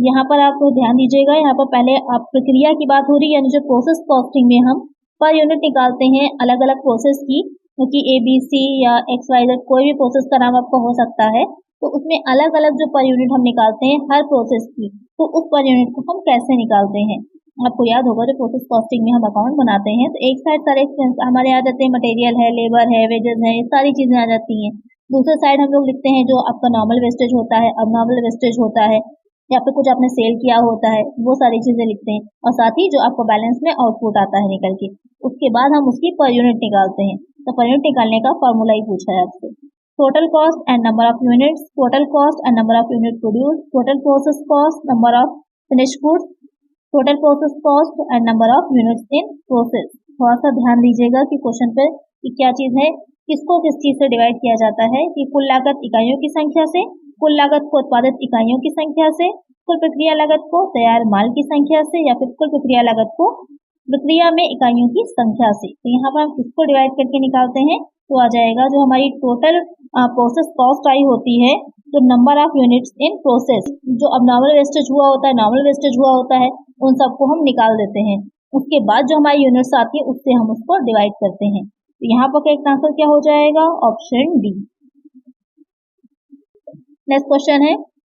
यहाँ पर आप ध्यान दीजिएगा, यहाँ पर पहले आप प्रक्रिया की बात हो रही है, यानी जो प्रोसेस कॉस्टिंग में हम पर यूनिट निकालते हैं अलग अलग प्रोसेस की, क्योंकि ABC या XYZ कोई भी प्रोसेस का नाम आपको हो सकता है, तो उसमें अलग अलग जो पर यूनिट हम निकालते हैं हर प्रोसेस की, तो उस पर यूनिट को हम कैसे निकालते हैं। आपको याद होगा जो प्रोसेस कॉस्टिंग में हम अकाउंट बनाते हैं तो एक साइड सारे एक्सपेंस हमारे आ जाते हैं, मटेरियल है, लेबर है, वेजेस है, ये सारी चीजें आ जाती हैं। दूसरे साइड हम लोग लिखते हैं जो आपका नॉर्मल वेस्टेज होता है, अब नॉर्मल वेस्टेज होता है, या फिर कुछ आपने सेल किया होता है, वो सारी चीजें लिखते हैं, और साथ ही जो आपको बैलेंस में आउटपुट आता है निकल के, उसके बाद हम उसकी पर यूनिट निकालते हैं। तो पर यूनिट निकालने का फॉर्मूला ही पूछा है आपसे। Total cost and number of units, total cost and number of unit produce, total process cost, number of finish goods, total process cost and number of units in process. थोड़ा सा ध्यान दीजिएगा कि क्वेश्चन पे कि क्या चीज है, किसको किस चीज से डिवाइड किया जाता है, कि कुल लागत इकाइयों की संख्या से, कुल लागत को उत्पादित इकाइयों की संख्या से, कुल प्रक्रिया लागत को तैयार माल की संख्या से, या फिर कुल प्रक्रिया लागत को प्रक्रिया में इकाइयों की संख्या से। तो यहाँ पर हम किसको डिवाइड करके निकालते हैं, तो आ जाएगा जो हमारी टोटल प्रोसेस कॉस्ट आई होती है, तो number of units in process, जो अब नॉर्मल वेस्टेज हुआ होता है, नॉर्मल वेस्टेज हुआ होता है, उन सबको हम निकाल देते हैं। उसके बाद जो हमारी यूनिट्स आती है उससे हम उसको डिवाइड करते हैं। तो यहाँ पर एक आंसर क्या हो जाएगा, ऑप्शन डी। नेक्स्ट क्वेश्चन है,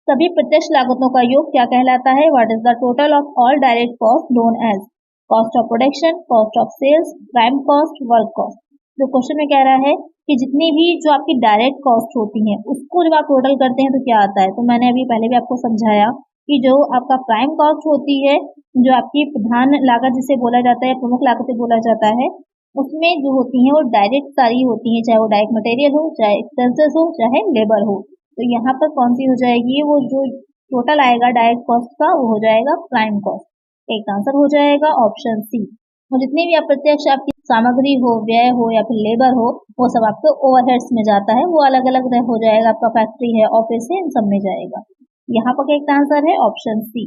सभी प्रत्यक्ष लागतों का योग क्या कहलाता है। What is the total of all direct cost known as cost of production, cost of sales, prime cost, work cost. जो क्वेश्चन में कह रहा है कि जितनी भी जो आपकी डायरेक्ट कॉस्ट होती हैं उसको जब आप टोटल करते हैं तो क्या आता है। तो मैंने अभी पहले भी आपको समझाया कि जो आपका प्राइम कॉस्ट होती है, जो आपकी प्रधान लागत जिसे बोला जाता है, प्रमुख लागत से बोला जाता है, उसमें जो होती है वो डायरेक्ट सारी होती है, चाहे वो डायरेक्ट मटेरियल हो, चाहे एक्सपेंसेस हो, चाहे लेबर हो। तो यहाँ पर कौन सी हो जाएगी, वो जो टोटल आएगा डायरेक्ट कॉस्ट का वो हो जाएगा प्राइम कॉस्ट। एक आंसर हो जाएगा ऑप्शन सी। और जितनी भी अप्रत्यक्ष आपकी सामग्री हो, व्यय हो या फिर लेबर हो, वो सब आपके ओवरहेड्स में जाता है, वो अलग अलग हो जाएगा, आपका फैक्ट्री है, ऑफिस है, इन सब में जाएगा। यहाँ पर एक आंसर है ऑप्शन सी।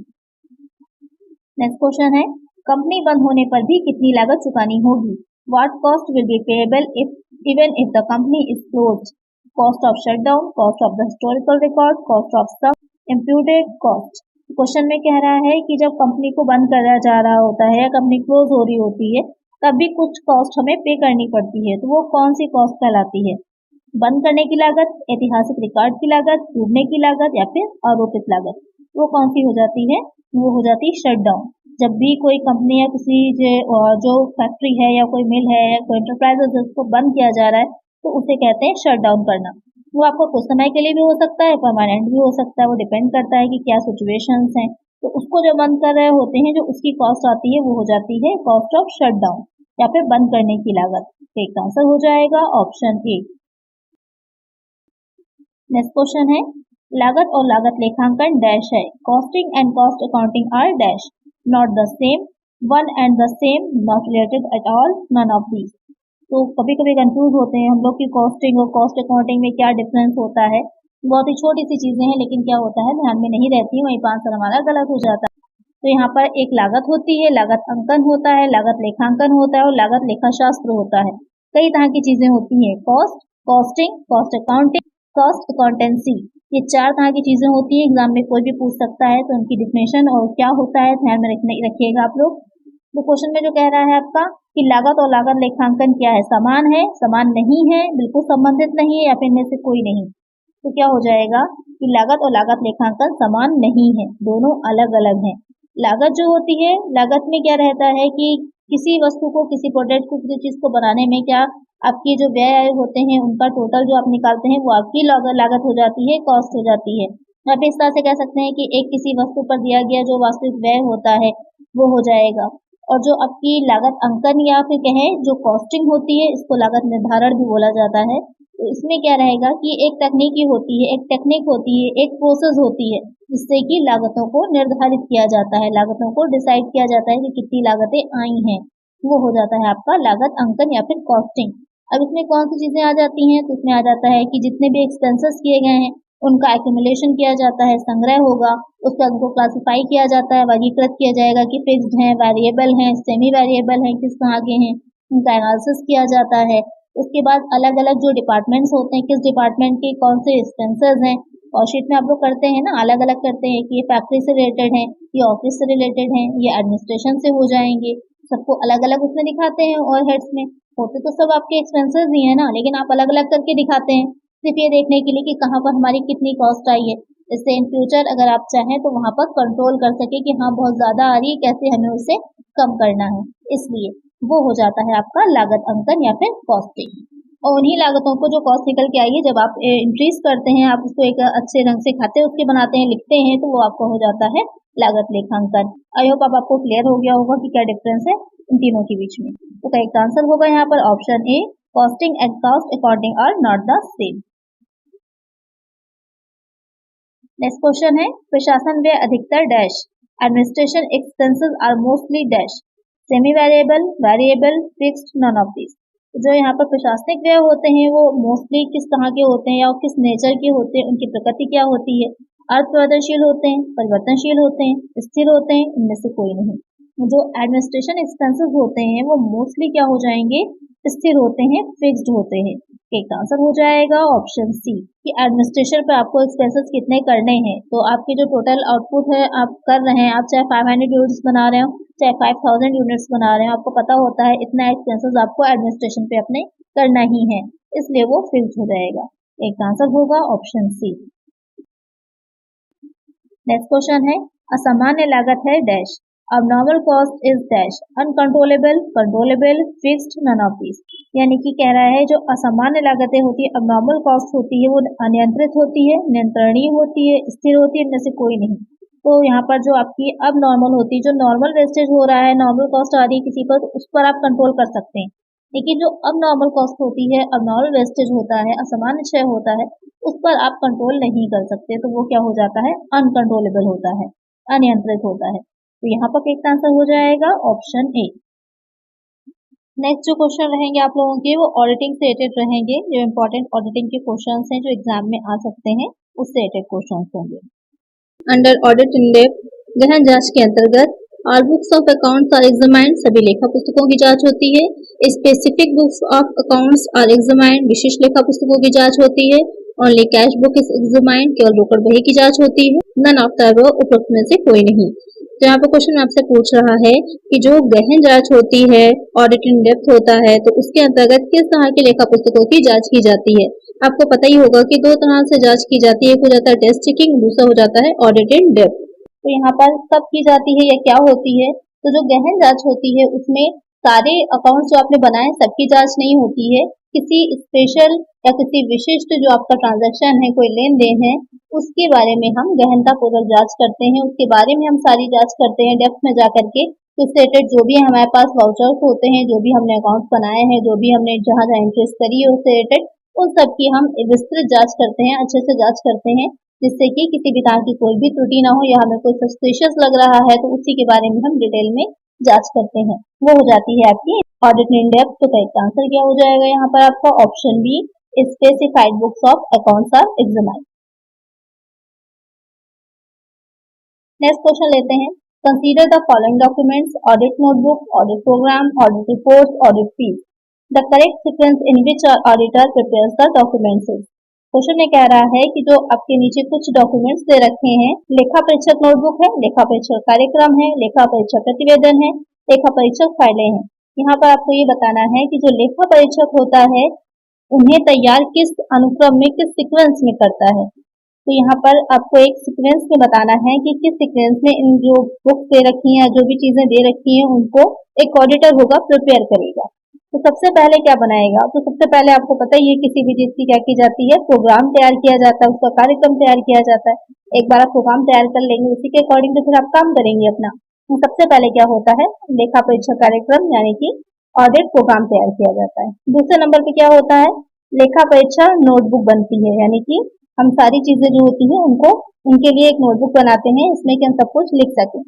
नेक्स्ट क्वेश्चन है, कंपनी बंद होने पर भी कितनी लागत चुकानी होगी। What cost will be payable if even if the company is closed. Cost of shutdown, cost of the historical record, cost of some imputed cost. Question में कह रहा है कि जब कंपनी को बंद करा जा रहा होता है या कंपनी क्लोज हो रही होती है तब भी कुछ कॉस्ट हमें पे करनी पड़ती है, तो वो कौन सी कॉस्ट कहलाती है। बंद करने की लागत, ऐतिहासिक रिकॉर्ड की लागत, डूबने की लागत, या फिर आरोपित लागत। वो कौन सी हो जाती है, वो हो जाती है शटडाउन। जब भी कोई कंपनी या किसी जो फैक्ट्री है या कोई मिल है या कोई एंटरप्राइज है उसको बंद किया जा रहा है तो उसे कहते हैं शट डाउन करना। वो आपको कुछ समय के लिए भी हो सकता है, परमानेंट भी हो सकता है, वो डिपेंड करता है कि क्या सिचुएशंस हैं। तो उसको जो बंद कर रहे होते हैं, जो उसकी कॉस्ट आती है वो हो जाती है कॉस्ट ऑफ शट डाउन या फिर बंद करने की लागत। एक आंसर हो जाएगा ऑप्शन ए। नेक्स्ट क्वेश्चन है, लागत और लागत लेखांकन डैश है। Costing and cost accounting are dash, not the same, one and the same, not related at all, none of these. तो कभी कभी कंफ्यूज होते हैं हम लोग कि कॉस्टिंग और कॉस्ट अकाउंटिंग में क्या डिफरेंस होता है। बहुत ही छोटी सी चीजें हैं, लेकिन क्या होता है ध्यान में नहीं रहती है, वहीं पर आंसर हमारा गलत हो जाता है। तो यहाँ पर एक लागत होती है, लागत अंकन होता है, लागत लेखांकन होता है और लागत लेखाशास्त्र होता है। कई तरह की चीजें होती हैं, cost, costing, cost accounting, cost accountancy, ये चार तरह की चीजें होती हैं। एग्जाम में कोई भी पूछ सकता है, तो उनकी डिफिनेशन और क्या होता है ध्यान में रखिएगा आप लोग। तो क्वेश्चन में जो कह रहा है आपका कि लागत और लागत लेखांकन क्या है, समान है, समान नहीं है, बिल्कुल संबंधित नहीं है, या फिर इनमें से कोई नहीं। तो क्या हो जाएगा कि लागत और लागत लेखांकन समान नहीं है, दोनों अलग अलग हैं। लागत जो होती है, लागत में क्या रहता है कि किसी वस्तु को, किसी प्रोडक्ट को, किसी चीज को बनाने में क्या आपके जो व्यय आय होते हैं उनका टोटल जो आप निकालते हैं वो आपकी लागत हो जाती है, कॉस्ट हो जाती है। आप इस तरह से कह सकते हैं कि एक किसी वस्तु पर दिया गया जो वास्तविक व्यय होता है वो हो जाएगा। और जो आपकी लागत अंकन या फिर कहें जो कॉस्टिंग होती है, इसको लागत निर्धारण भी बोला जाता है। तो इसमें क्या रहेगा कि एक तकनीकी होती है, एक टेक्निक होती है, एक प्रोसेस होती है जिससे कि लागतों को निर्धारित किया जाता है, लागतों को डिसाइड किया जाता है कि कितनी लागतें आई हैं। वो हो जाता है आपका लागत अंकन या फिर कॉस्टिंग। अब इसमें कौन सी चीजें आ जाती हैं? तो इसमें आ जाता है कि जितने भी एक्सपेंसेस किए गए हैं उनका एक्यूमुलेशन किया जाता है, संग्रह होगा, उसका उनको क्लासिफाई किया जाता है, वर्गीकृत किया जाएगा कि फिक्स्ड हैं, वेरिएबल हैं, सेमी वेरिएबल हैं, किस तरह के हैं, उनका एनालिसिस किया जाता है। उसके बाद अलग अलग जो डिपार्टमेंट्स होते हैं, किस डिपार्टमेंट के कौन से एक्सपेंसेस हैं, और शीट में आप लोग करते हैं ना, अलग अलग करते हैं कि ये फैक्ट्री से रिलेटेड है, ये ऑफिस से रिलेटेड है, ये एडमिनिस्ट्रेशन से हो जाएंगे, सबको अलग अलग उसमें दिखाते हैं। और हेड्स में होते तो सब आपके एक्सपेंसेस ही है ना, लेकिन आप अलग अलग करके दिखाते हैं सिर्फ ये देखने के लिए कि कहाँ पर हमारी कितनी कॉस्ट आई है। इससे इन फ्यूचर अगर आप चाहें तो वहां पर कंट्रोल कर सके कि हाँ बहुत ज्यादा आ रही है, कैसे हमें उसे कम करना है। इसलिए वो हो जाता है आपका लागत अंकन या फिर कॉस्टिंग। और उन्हीं लागतों को जो कॉस्ट निकल के आई है, जब आप इंक्रीज करते हैं, आप उसको एक अच्छे रंग से खाते उसके बनाते हैं, लिखते हैं, तो वो आपको हो जाता है लागत लेखांकन। आई होप अब आपको क्लियर हो गया होगा कि क्या डिफरेंस है इन तीनों के बीच में। तो करेक्ट आंसर होगा यहाँ पर option A, costing and cost according are not the same. Next question है, प्रशासन व्यय अधिकतर dash, administration expenses are mostly dash, semi variable, variable, fixed, none of this. जो यहाँ पर प्रशासनिक व्यय होते हैं वो मोस्टली किस तरह के होते हैं या किस नेचर के होते हैं, उनकी प्रकृति क्या होती है? अर्थपरिवर्तनशील होते हैं, परिवर्तनशील होते हैं, स्थिर होते हैं, इनमें से कोई नहीं। जो एडमिनिस्ट्रेशन एक्सपेंसेस होते हैं वो मोस्टली क्या हो जाएंगे? स्थिर होते हैं, फिक्स्ड होते हैं। एक आंसर हो जाएगा ऑप्शन सी कि एडमिनिस्ट्रेशन पे आपको एक्सपेंसेस कितने करने हैं। तो आपकी जो टोटल आउटपुट है आप कर रहे हैं, आप चाहे 500 यूनिट्स बना रहे हो चाहे 5000 यूनिट्स बना रहे हो, आपको पता होता है इतना एक्सपेंसेस आपको एडमिनिस्ट्रेशन पे अपने करना ही है, इसलिए वो फिक्स हो जाएगा। एक आंसर होगा ऑप्शन सी। नेक्स्ट क्वेश्चन है, असामान्य लागत है dash, abnormal cost is dash, uncontrollable, controllable, fixed, none of these। यानी कि कह रहा है जो असामान्य लागतें होती है, abnormal cost होती है, वो अनियंत्रित होती है, नियंत्रणीय होती है, स्थिर होती है, इनमें से कोई नहीं। तो यहाँ पर जो आपकी अब नॉर्मल होती है, जो नॉर्मल वेस्टेज हो रहा है, नॉर्मल कॉस्ट आ रही है किसी पर, तो उस पर आप कंट्रोल कर सकते हैं। लेकिन जो अब नॉर्मल कॉस्ट होती है, अब नॉर्मल वेस्टेज होता है, असामान्य क्षय होता है, उस पर आप कंट्रोल नहीं कर सकते, तो वो क्या हो जाता है? अनकंट्रोलेबल होता है, अनियंत्रित होता है। तो यहाँ पर करेक्ट आंसर हो जाएगा ऑप्शन ए। नेक्स्ट जो क्वेश्चन रहेंगे आप लोगों के वो ऑडिटिंग से रिलेटेड रहेंगे, जो इम्पोर्टेंट ऑडिटिंग के क्वेश्चंस हैं जो एग्जाम में आ सकते हैं उससे रिलेटेड क्वेश्चंस होंगे। अंडर ऑडिट इन डेप्थ, गहन जांच के अंतर्गत all books of accounts are examined, सभी लेखा पुस्तकों की जांच होती है। Specific books of accounts are examined, विशिष्ट लेखा पुस्तकों की जांच होती है। Only cash book is examined, केवल रोकड़ बही की जांच होती है। नन ऑफ द अबव, उपरोक्त में से कोई नहीं। तो यहाँ पे क्वेश्चन आपसे पूछ रहा है कि जो गहन जांच होती है, ऑडिट इन डेप्थ होता है, तो उसके अंतर्गत किस तरह के लेखा पुस्तकों की जांच की जाती है? आपको पता ही होगा कि दो तरह से जांच की जाती है, एक हो जाता है टेस्ट चेकिंग, दूसरा हो जाता है ऑडिट इन डेप्थ। तो यहाँ पर कब की जाती है या क्या होती है? तो जो गहन जांच होती है उसमें सारे अकाउंट्स जो आपने बनाए सबकी जांच नहीं होती है, किसी स्पेशल या किसी विशिष्ट जो आपका ट्रांजैक्शन है, कोई लेन देन है, उसके बारे में हम गहनता पूर्वक जांच करते हैं, उसके बारे में हम सारी जांच करते हैं डेप्थ में जाकर के। उससे रिलेटेड जो भी हमारे पास वाउचर्स होते हैं, जो भी हमने अकाउंट्स बनाए हैं, जो भी हमने जहाँ जहाँ इंटरेस्ट करी है उससे रिलेटेड, उन सब की हम विस्तृत जांच करते हैं, अच्छे से जांच करते हैं, जिससे कि किसी भी तरह की कोई भी त्रुटि ना हो या हमें कोई सस्पिशियस लग रहा है तो उसी के बारे में हम डिटेल में जांच करते हैं। वो हो जाती है आपकी ऑडिट इन डेप्थ। तो करेक्ट आंसर क्या हो जाएगा यहाँ पर आपका option B, specified books of accounts are examined. Next question लेते हैं, consider the following documents, audit notebook, audit programme, audit report, audit fees, the correct sequence in which auditor prepares the documents. Question में कह रहा है कि जो आपके नीचे कुछ डॉक्यूमेंट्स दे रखे हैं, लेखा परीक्षक नोटबुक है, लेखा परीक्षक कार्यक्रम है, लेखा परीक्षक प्रतिवेदन है, लेखा परीक्षक फाइलें हैं। यहाँ पर आपको ये बताना है कि जो लेखा परीक्षक होता है उन्हें तैयार किस अनुक्रम में, किस सीक्वेंस में करता है। तो यहाँ पर आपको एक सीक्वेंस में बताना है कि किस सीक्वेंस में इन जो बुक्स दे रखी हैं, जो भी चीजें दे रखी हैं, उनको एक ऑडिटर होगा प्रिपेयर करेगा। तो सबसे पहले क्या बनाएगा? तो सबसे पहले आपको पता ही है किसी भी चीज की क्या की जाती है, प्रोग्राम तैयार किया जाता है, उसका कार्यक्रम तैयार किया जाता है। एक बार आप प्रोग्राम तैयार कर लेंगे, उसी के अकॉर्डिंग तो फिर आप काम करेंगे अपना। तो सबसे पहले क्या होता है, लेखा परीक्षा कार्यक्रम यानी कि ऑडिट प्रोग्राम तैयार किया जाता है। दूसरे नंबर पे क्या होता है, लेखा परीक्षा नोटबुक बनती है, यानी कि हम सारी चीजें जो होती हैं उनको उनके लिए एक नोटबुक बनाते हैं, इसमें कि हम सब कुछ लिख सकें।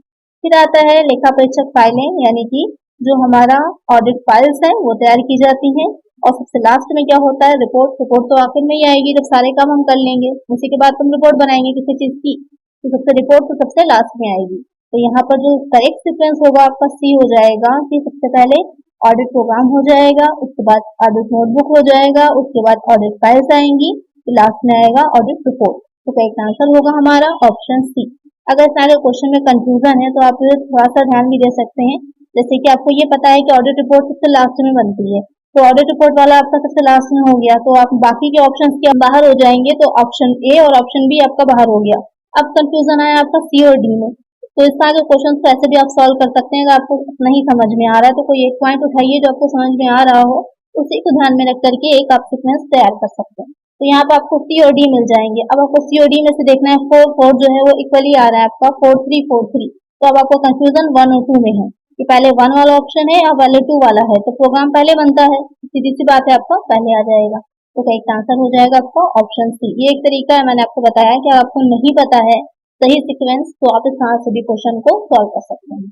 फिर आता है लेखा परीक्षक फाइलें, यानी कि जो हमारा ऑडिट फाइल्स है वो तैयार की जाती हैं। और सबसे लास्ट में क्या होता है, रिपोर्ट। रिपोर्ट तो आखिर में ही आएगी जब सारे काम हम कर लेंगे, उसी के बाद तुम रिपोर्ट बनाएंगे किसी चीज की, तो सबसे रिपोर्ट तो सबसे लास्ट में आएगी। तो यहाँ पर जो करेक्ट सीक्वेंस होगा आपका सी हो जाएगा कि सबसे पहले ऑडिट प्रोग्राम हो जाएगा, उसके बाद ऑडिट नोटबुक हो जाएगा, उसके बाद ऑडिट फाइल्स आएंगी, तो लास्ट में आएगा ऑडिट रिपोर्ट। तो करेक्ट आंसर होगा हमारा ऑप्शन सी। अगर इस तरह क्वेश्चन में कंफ्यूजन है तो आप थोड़ा सा ध्यान भी दे सकते हैं। जैसे कि आपको ये पता है कि ऑडिट रिपोर्ट सबसे लास्ट में बनती है, तो ऑडिट रिपोर्ट वाला आपका सबसे लास्ट में हो गया, तो आप बाकी के ऑप्शंस के बाहर हो जाएंगे, तो ऑप्शन ए और ऑप्शन बी आपका बाहर हो गया। अब कंफ्यूजन आया आपका सी और डी में। तो इस तरह के क्वेश्चन को ऐसे भी आप सॉल्व कर सकते हैं। अगर आपको नहीं समझ में आ रहा है तो कोई एक पॉइंट उठाइए जो आपको समझ में आ रहा हो, उसी को ध्यान में रख करके एक आप सीक्वेंस तैयार कर सकते हैं। तो यहाँ पे आपको सी और डी मिल जाएंगे। अब आपको सी और डी में से देखना है, 4 4 जो है वो इक्वली आ रहा है आपका, 4 3 4 3। तो अब आपको कंफ्यूजन 1 और 2 में है कि पहले 1 वाला ऑप्शन है या पहले 2 वाला है, तो प्रोग्राम पहले बनता है, सीधी सी बात है, आपका पहले आ जाएगा। तो करेक्ट आंसर हो जाएगा आपका ऑप्शन सी। ये एक तरीका है, मैंने आपको बताया कि आपको नहीं पता है सही सीक्वेंस, तो आप इस तरह से भी क्वेश्चन को सॉल्व कर सकते हैं।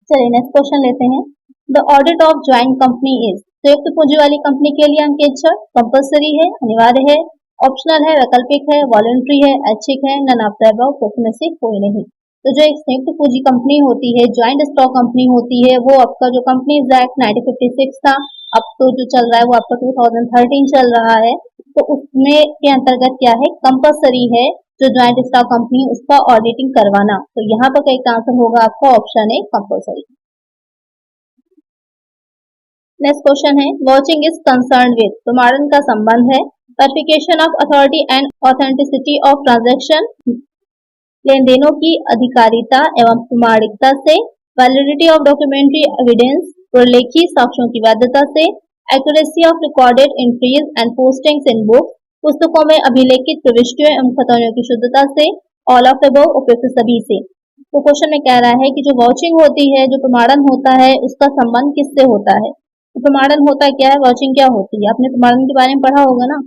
चलिए नेक्स्ट क्वेश्चन लेते हैं। The audit of joint company is, संयुक्त पूंजी वाली कंपनी के लिए अंकेक्षण कंपल्सरी है, अनिवार्य है, ऑप्शनल है, वैकल्पिक है, वॉलंटरी है, ऐच्छिक है, नन ऑफ द अबव, में से कोई नहीं। तो जो एक संयुक्त पूंजी कंपनी होती है, ज्वाइंट स्टॉक कंपनी होती है, वो आपका जो कंपनीज एक्ट 1956 था, अब तो जो चल रहा है वो आपका 2013 चल रहा है, तो उसमें के अंतर्गत क्या है, कंपल्सरी है जो ज्वाइंट स्टॉक कंपनी उसका ऑडिटिंग करवाना। तो यहाँ पर करेक्ट आंसर होगा आपका option A, compulsory. Next question है, वॉचिंग इज कंसर्न विद, प्रमाणन का संबंध है, verification of authority and authenticity of transaction, लेन देनों की अधिकारिता एवं प्रमाणिकता से, वैलिडिटी ऑफ डॉक्यूमेंट्री एविडेंस, प्रलेखी साक्ष्यों की वैधता से, accuracy of recorded entries and postings in book, पुस्तकों में अभिलेखित प्रविष्टियों एवं खतौनियों की शुद्धता से, ऑल ऑफ अबव, उपयुक्त सभी से। तो क्वेश्चन में कह रहा है कि जो वॉचिंग होती है, जो प्रमाणन होता है, उसका संबंध किससे होता है। तो प्रमाणन होता क्या है, वॉचिंग क्या होती है, आपने प्रमाणन के बारे में पढ़ा होगा ना।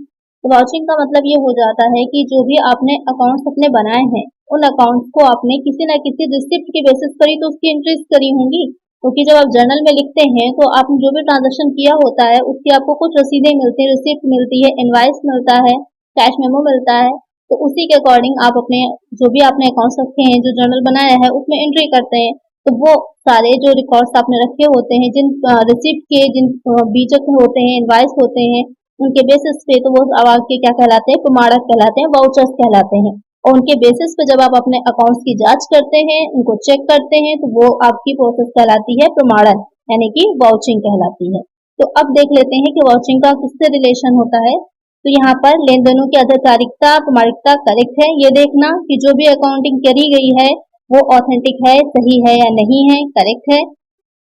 तो वॉचिंग का मतलब ये हो जाता है कि जो भी आपने अकाउंट्स अपने बनाए हैं, उन अकाउंट्स को आपने किसी न किसी रिसिप्ट के बेसिस पर ही तो उसकी एंट्रीज करी होंगी, क्योंकि जब आप जर्नल में लिखते हैं तो आपने जो भी ट्रांजेक्शन किया होता है उसकी आपको कुछ रसीदें मिलती हैं, रिसिप्ट मिलती है, इनवाइस मिलता है, कैश मेमो मिलता है। तो उसी के अकॉर्डिंग आप अपने जो भी आपने अकाउंट्स रखे हैं, जो जर्नल बनाया है, उसमें एंट्री करते हैं। तो वो सारे जो रिकॉर्ड्स आपने रखे होते हैं, जिन रिसिप्ट के, जिन बीजक होते हैं, इनवाइस होते हैं, उनके बेसिस पे तो वो अब आपके क्या कहलाते हैं, प्रमाणक कहलाते हैं, वाउचर्स कहलाते हैं। और उनके बेसिस पे जब आप अपने अकाउंट्स की जांच करते हैं, उनको चेक करते हैं, तो वो आपकी प्रोसेस कहलाती है प्रमाणन, यानी कि वाउचिंग कहलाती है। तो अब देख लेते हैं कि वाउचिंग का किससे रिलेशन होता है। तो यहाँ पर लेन देनों की आधिकारिकता, प्रमाणिकता करेक्ट है, ये देखना कि जो भी अकाउंटिंग करी गई है वो ऑथेंटिक है, सही है या नहीं है, करेक्ट है।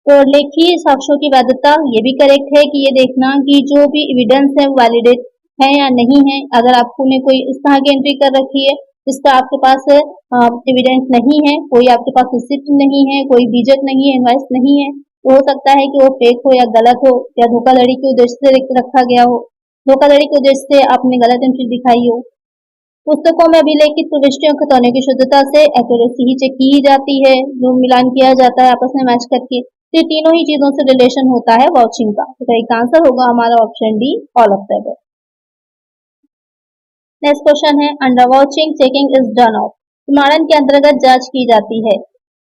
तो लेखी साक्ष्यों की वैधता, ये भी करेक्ट है कि ये देखना कि जो भी एविडेंस है वो वैलिडेट है या नहीं है। अगर आपने कोई इस तरह की एंट्री कर रखी है जिसका आपके पास एविडेंस नहीं है, कोई आपके पास रिसिप्ट नहीं है, कोई बीजक नहीं है, इनवाइस नहीं है, तो हो सकता है कि वो फेक हो या गलत हो या धोखाधड़ी के उद्देश्य से रखा गया हो, धोखाधड़ी के उद्देश्य से आपने गलत एंट्री दिखाई हो। पुस्तकों में अभिलेखित प्रविष्टियों खतौनियों की शुद्धता से एक्यूरेसी ही चेक की जाती है, जो मिलान किया जाता है आपस में मैच करके। ये तीनों ही चीजों से रिलेशन होता है वाचिंग का। तो एक आंसर होगा हमारा option D, all of the above. Next question है, under vouching checking is done of, प्रमाणन के अंतर्गत जांच की जाती है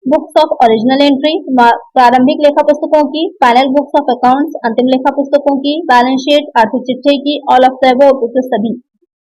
बुक्स ऑफ ओरिजिनल एंट्री, प्रारंभिक लेखा पुस्तकों की, फाइनल बुक्स ऑफ अकाउंट्स, अंतिम लेखा पुस्तकों की, बैलेंस शीट, आर्थिक चिट्ठे की, ऑल ऑफ द अबव, सभी।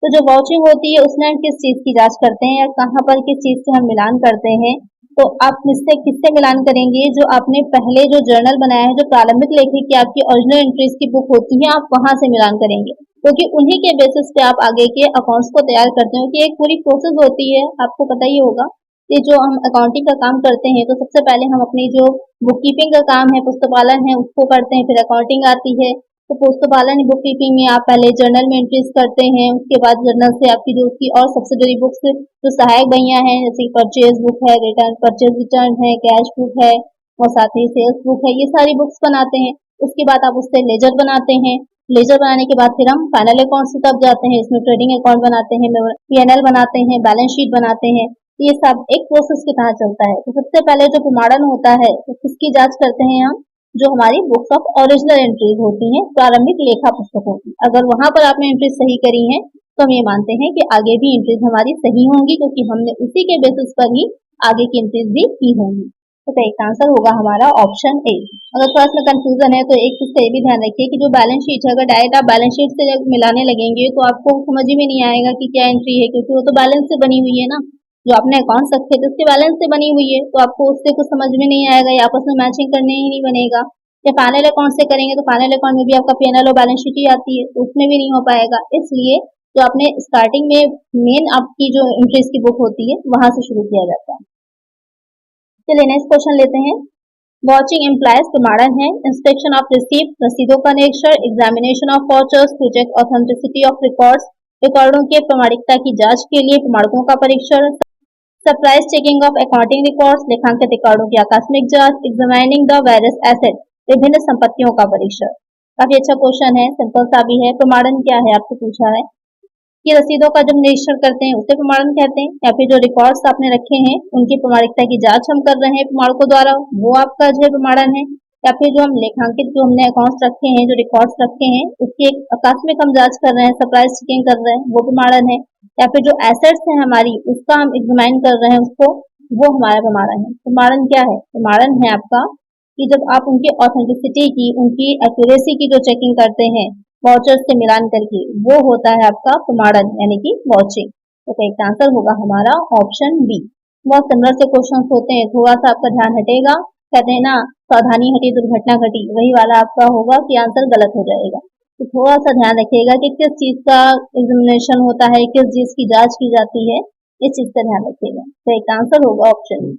तो जो वॉचिंग होती है उसमें हम किस चीज की जांच करते हैं या कहाँ पर किस चीज से हम मिलान करते हैं। तो आप किससे मिलान करेंगे, जो आपने पहले जो जर्नल बनाया है, जो प्रारंभिक लेखे की आपकी ओरिजिनल एंट्रीज की बुक होती है, आप वहां से मिलान करेंगे। क्योंकि उन्हीं के बेसिस पे आप आगे के अकाउंट्स को तैयार करते हो, कि एक पूरी प्रोसेस होती है, आपको पता ही होगा कि जो हम अकाउंटिंग का काम करते हैं तो सबसे पहले हम अपनी जो बुक कीपिंग का काम है, पुस्तकालन है, उसको करते हैं, फिर अकाउंटिंग आती है। तो पुस्तकालन बुक कीपिंग में आप पहले जर्नल में एंट्रीज करते हैं, उसके बाद जर्नल से आपकी जो उसकी और सब्सिडरी बुक्स जो सहायक बहियां हैं, जैसे परचेज बुक है, रिटर्न परचेज रिटर्न है, कैश बुक है और साथ ही सेल्स बुक है, ये सारी बुक्स बनाते हैं। उसके बाद आप उससे लेजर बनाते हैं। लेजर बनाने के बाद फिर हम फाइनल अकाउंट से तब जाते हैं, इसमें ट्रेडिंग अकाउंट बनाते हैं, पीएनएल बनाते हैं, बैलेंस शीट बनाते हैं। ये सब एक प्रोसेस की तरह चलता है। तो सबसे पहले जो प्रमाणन होता है तो किसकी जांच करते हैं हम, जो हमारी बुक्स ऑफ ओरिजिनल एंट्रीज होती हैं, प्रारंभिक लेखा पुस्तकों की। अगर वहां पर आपने एंट्रीज सही करी हैं तो हम ये मानते हैं कि आगे भी एंट्रीज हमारी सही होंगी, क्योंकि हमने उसी के बेसिस पर ही आगे की एंट्रीज भी की होंगी। तो करेक्ट आंसर होगा हमारा ऑप्शन ए। अगर थोड़ा सा कंफ्यूजन है तो एक चीज का ये भी ध्यान रखिए कि जो बैलेंस शीट है, अगर डायरेक्ट आप बैलेंस शीट से जब मिलाने लगेंगे तो आपको समझ में नहीं आएगा कि क्या एंट्री है, क्योंकि वो तो बैलेंस से बनी हुई है ना। जो आपने अकाउंट रखे थे उसके बैलेंस से बनी हुई है, तो आपको उससे कुछ समझ में नहीं आएगा, या आपस में मैचिंग करने ही नहीं बनेगा। या फाइनल अकाउंट से करेंगे तो फाइनल अकाउंट में भी आपका पीएनएल और बैलेंस शीट ही आती है, तो उसमें भी नहीं हो पाएगा। इसलिए जो आपने स्टार्टिंग में मेन आपकी जो एंट्रीज की बुक होती है वहां से शुरू किया जाता है। चलिए नेक्स्ट क्वेश्चन लेते हैं। वॉचिंग एम्प्लॉयज प्रमाणन है। इंस्पेक्शन ऑफ रिसीप्ट, रसीदों का निरीक्षण, examination of vouchers to check authenticity of records, रिकॉर्डों के प्रामाणिकता की जांच के लिए प्रमाणकों का परीक्षण, surprise checking of accounting records, लेखांकित रिकॉर्डों की आकस्मिक जांच, एग्जामिनिंग द वेरियस एसेट, विभिन्न संपत्तियों का परीक्षण। काफी अच्छा क्वेश्चन है, सिंपल सा भी है। प्रमाणन क्या है आपसे पूछा है कि रसीदों का जब निरीक्षण करते हैं उसे प्रमाणन कहते हैं, या फिर जो रिकॉर्ड्स आपने रखे हैं उनकी प्रमाणिकता की जांच हम कर रहे हैं प्रमाणकों द्वारा, वो आपका जो है प्रमाणन है। या फिर जो हम लेखांकित जो हमने अकाउंट्स रखे हैं, जो रिकॉर्ड्स रखे हैं उसकी एक आकस्मिक हम जांच कर रहे हैं, सरप्राइज चेकिंग कर रहे हैं, वो प्रमाणन है। या फिर जो एसेट्स है हमारी उसका हम एग्जामाइन कर रहे हैं उसको, वो हमारा प्रमाणन है। प्रमाणन क्या है? प्रमाणन है आपका कि जब आप उनकी ऑथेंटिसिटी की, उनकी एक्यूरेसी की जो चेकिंग करते हैं वाउचर्स से मिलान करके, वो होता है आपका प्रमाणन यानी कि वॉचिंग। तो करेक्ट आंसर होगा हमारा ऑप्शन बी। बहुत सिमिलर से क्वेश्चन होते हैं, थोड़ा सा आपका ध्यान हटेगा, कहते हैं ना सावधानी हटी दुर्घटना घटी, वही वाला आपका होगा कि आंसर गलत हो जाएगा। तो थोड़ा सा ध्यान रखिएगा कि किस चीज का एग्जामिनेशन होता है, किस चीज की जांच की जाती है, इस चीज का ध्यान रखिएगा। करेक्ट आंसर होगा ऑप्शन बी।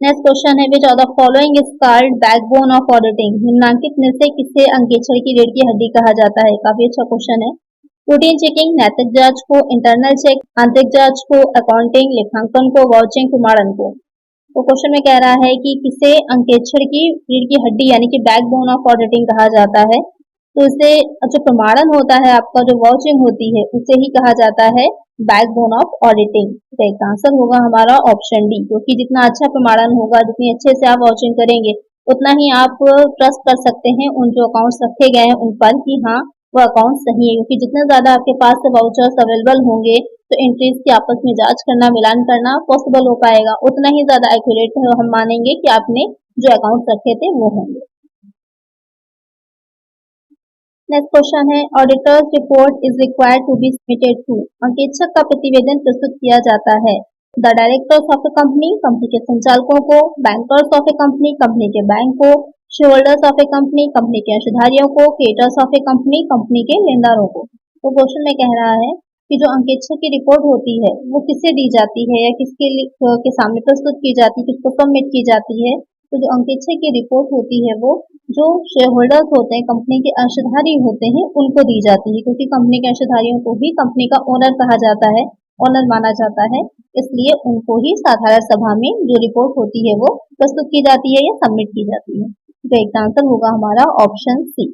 नेक्स्ट क्वेश्चन है, which of the following is called backbone of auditing. निम्नलिखित में से किसे अंकेक्षण की रीढ़ की हड्डी कहा जाता है? काफी अच्छा क्वेश्चन है। रूटीन चेकिंग, नैतिक जांच को, इंटरनल चेक, आंतरिक जांच को, अकाउंटिंग, लेखांकन को, वाउचिंग, प्रमाणन को। तो क्वेश्चन में कह रहा है कि किसे अंकेक्षण की रीढ़ की हड्डी यानी कि बैकबोन ऑफ ऑडिटिंग कहा जाता है। तो इसे जो प्रमाणन होता है आपका, जो वाउचिंग होती है, उसे ही कहा जाता है बैकबोन ऑफ ऑडिटिंग। तो एक आंसर होगा हमारा ऑप्शन डी, क्योंकि जितना अच्छा प्रमाणन होगा, जितनी अच्छे से आप वाउचिंग करेंगे, उतना ही आप ट्रस्ट कर सकते हैं उन जो अकाउंट्स रखे गए हैं उन पर कि हाँ वो अकाउंट सही है। क्योंकि जितने ज्यादा आपके पास वाउचर्स अवेलेबल होंगे तो एंट्रीज की आपस में जांच करना, मिलान करना पॉसिबल हो पाएगा, उतना ही ज्यादा एक्यूरेट हम मानेंगे कि आपने जो अकाउंट्स रखे थे वो होंगे। नेक्स्ट क्वेश्चन है, auditor's report is required to be submitted to. अंकेक्षक का प्रतिवेदन प्रस्तुत किया जाता है the directors of a company, company के संचालकों को, bankers of a company, company के बैंक को, shareholders of a company, company के अंशधारियों को, creditors of a company, company के लेनदारों को। तो क्वेश्चन में कह रहा है कि जो अंकेक्षक की रिपोर्ट होती है वो किससे दी जाती है या किसके के सामने प्रस्तुत की जाती है, किसको सबमिट की जाती है। तो जो अंकेक्षक की रिपोर्ट होती है वो जो शेयर होल्डर्स होते हैं, कंपनी के अंशधारी होते हैं, उनको दी जाती है, क्योंकि कंपनी के अंशधारियों को ही कंपनी का ओनर कहा जाता है, ओनर माना जाता है। इसलिए उनको ही साधारण सभा में जो रिपोर्ट होती है वो प्रस्तुत की जाती है या सबमिट की जाती है। तो एक आंसर होगा हमारा ऑप्शन सी।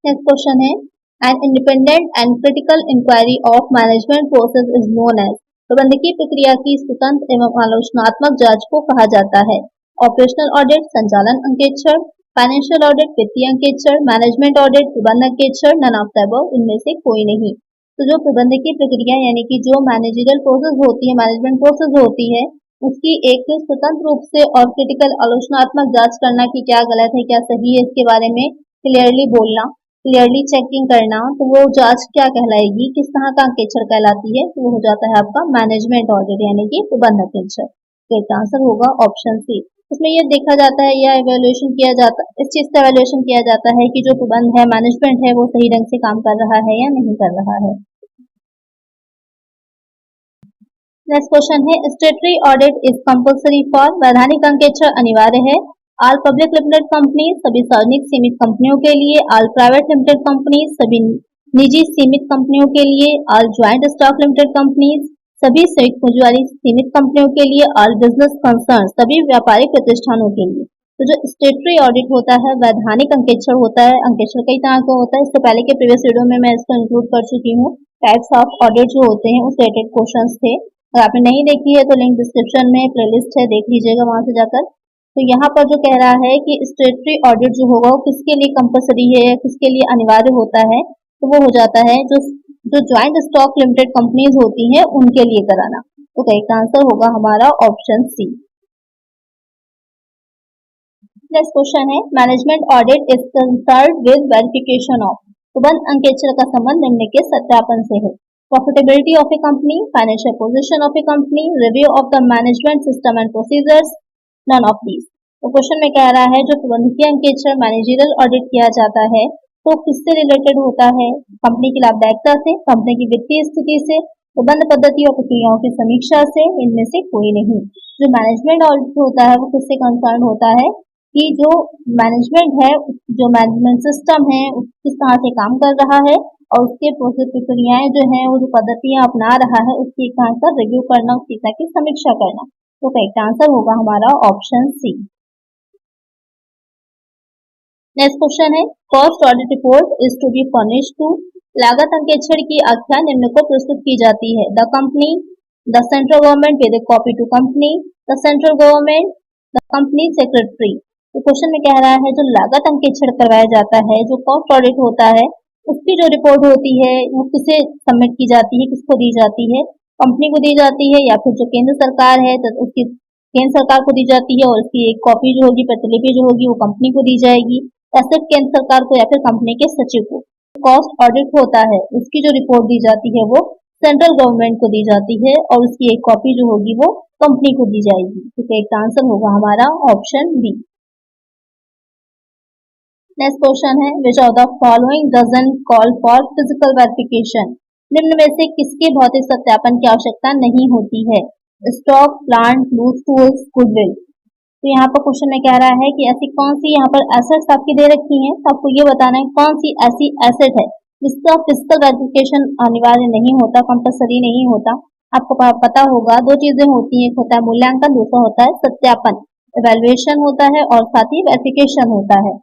नेक्स्ट क्वेश्चन है, an independent and critical inquiry of management process is known as. प्रबंधकीय प्रक्रिया की स्वतंत्र एवं आलोचनात्मक जांच को कहा जाता है ऑपरेशनल ऑडिट, संचालन अंकेक्षण, फाइनेंशियल ऑडिट, वित्तीय अंकेक्षण, मैनेजमेंट ऑडिट, प्रबंध अंकेक्षण, नन ऑफ द अबव, इनमें से कोई नहीं। तो जो प्रबंधकीय प्रक्रिया यानी कि जो मैनेजरियल प्रोसेस होती है, मैनेजमेंट प्रोसेस होती है, उसकी एक स्वतंत्र रूप से और क्रिटिकल आलोचनात्मक जांच करना कि क्या गलत है क्या सही है, इसके बारे में क्लियरली बोलना, क्लियरली चेकिंग करना, तो वो जांच क्या कहलाएगी, किस तरह का अंकेक्षण कहलाती है, तो वो हो जाता है आपका मैनेजमेंट ऑडिट यानी कि प्रबंध अंकेक्षण। तो इसका आंसर होगा ऑप्शन सी। इसमें ये देखा जाता है या एवेल्यूएशन किया जाता इस चीज का एवेल्यूएशन किया जाता है कि जो प्रबंध है, मैनेजमेंट है, वो सही ढंग से काम कर रहा है या नहीं कर रहा है। नेक्स्ट क्वेश्चन है, स्टेटरी ऑडिट इज कंपल्सरी फॉर, वैधानिक अंकेक्षण अनिवार्य है। ऑल पब्लिक लिमिटेड कंपनी, सभी सार्वजनिक सीमित कंपनियों के लिए। ऑल प्राइवेट लिमिटेड कंपनी, सभी निजी सीमित कंपनियों के लिए। All joint stock limited companies, सभी संयुक्त पूंजी वाली सीमित कंपनियों के लिए। ऑल बिजनेस कंसर्न, सभी व्यापारिक प्रतिष्ठानों के लिए। तो जो स्टेटरी ऑडिट होता है, वैधानिक अंकेक्षण होता है। अंकेक्षण कई तरह का होता है, इससे पहले के प्रीवियस वीडियो में मैं इसको इंक्लूड कर चुकी हूँ। टाइप्स ऑफ ऑडिट जो होते हैं उस रिलेटेड क्वेश्चंस थे। अगर आपने नहीं देखी है तो लिंक डिस्क्रिप्शन में प्लेलिस्ट है, देख लीजिएगा वहां से जाकर। तो यहाँ पर जो कह रहा है कि स्टेटरी ऑडिट जो होगा वो किसके लिए कंपल्सरी है, किसके लिए अनिवार्य होता है, तो वो हो जाता है जो ज्वाइंट स्टॉक लिमिटेड कंपनीज होती हैं उनके लिए कराना। तो करेक्ट आंसर होगा हमारा ऑप्शन सी। नेक्स्ट क्वेश्चन है, management audit is concerned with verification of, प्रबंध अंकेक्षण का संबंध निम्न के सत्यापन से है। Profitability of a company, financial position of a company, review of the management system and procedures, none of these. तो क्वेश्चन में कह रहा है जो प्रबंधकीय अंकेक्षण मैनेजरियल ऑडिट किया जाता है तो किससे रिलेटेड होता है, कंपनी की लाभदायकता से, कंपनी की वित्तीय स्थिति से, प्रबंध पद्धति और प्रक्रियाओं की समीक्षा से, इनमें से कोई नहीं। जो मैनेजमेंट ऑडिट होता है वो किससे कंसर्न होता है कि जो मैनेजमेंट है, जो मैनेजमेंट सिस्टम है किस तरह से काम कर रहा है और उसके प्रोसेस प्रक्रियाएं जो है वो जो पद्धतियां अपना रहा है उसकी एक तरह का रिव्यू करना, उसकी तरह की समीक्षा करना। तो करेक्ट आंसर होगा हमारा ऑप्शन सी। नेक्स्ट क्वेश्चन है, cost audit report is to be furnish to, लागत अंकेक्षण की आख्या निम्न को प्रस्तुत की जाती है। The company, the central government with a copy to company, the central government, the company secretary. तो क्वेश्चन में कह रहा है जो लागत अंकेक्षण करवाया जाता है, जो कॉस्ट ऑडिट होता है, उसकी जो रिपोर्ट होती है वो किसे सबमिट की जाती है, किसको दी जाती है, कंपनी को दी जाती है या फिर जो केंद्र सरकार है तो उसकी केंद्र सरकार को दी जाती है और उसकी एक कॉपी जो होगी, प्रतिलिपि जो होगी वो कंपनी को दी जाएगी, या सिर्फ केंद्र सरकार को या फिर कंपनी के सचिव को। कॉस्ट ऑडिट होता है उसकी जो रिपोर्ट दी जाती है वो सेंट्रल गवर्नमेंट को दी जाती है और उसकी एक कॉपी जो होगी वो कंपनी को दी जाएगी। तो एक आंसर होगा हमारा ऑप्शन बी। नेक्स्ट क्वेश्चन है, which of the following doesn't call for physical verification, निम्न में से किसके भौतिक सत्यापन की आवश्यकता नहीं होती है। Stock, plant, loose tools, goodwill. तो यहाँ पर क्वेश्चन में कह रहा है कि ऐसी कौन सी यहाँ पर एसेट्स आपकी दे रखी हैं, तो आपको ये बताना है कौन सी ऐसी एसेट है जिसका फिजिकल वेरिफिकेशन अनिवार्य नहीं होता, कंपल्सरी नहीं होता। आपको पता होगा दो चीजें होती हैं, एक होता है मूल्यांकन, दूसरा होता है सत्यापन। इवैल्यूएशन होता है और साथ ही वेरिफिकेशन होता है।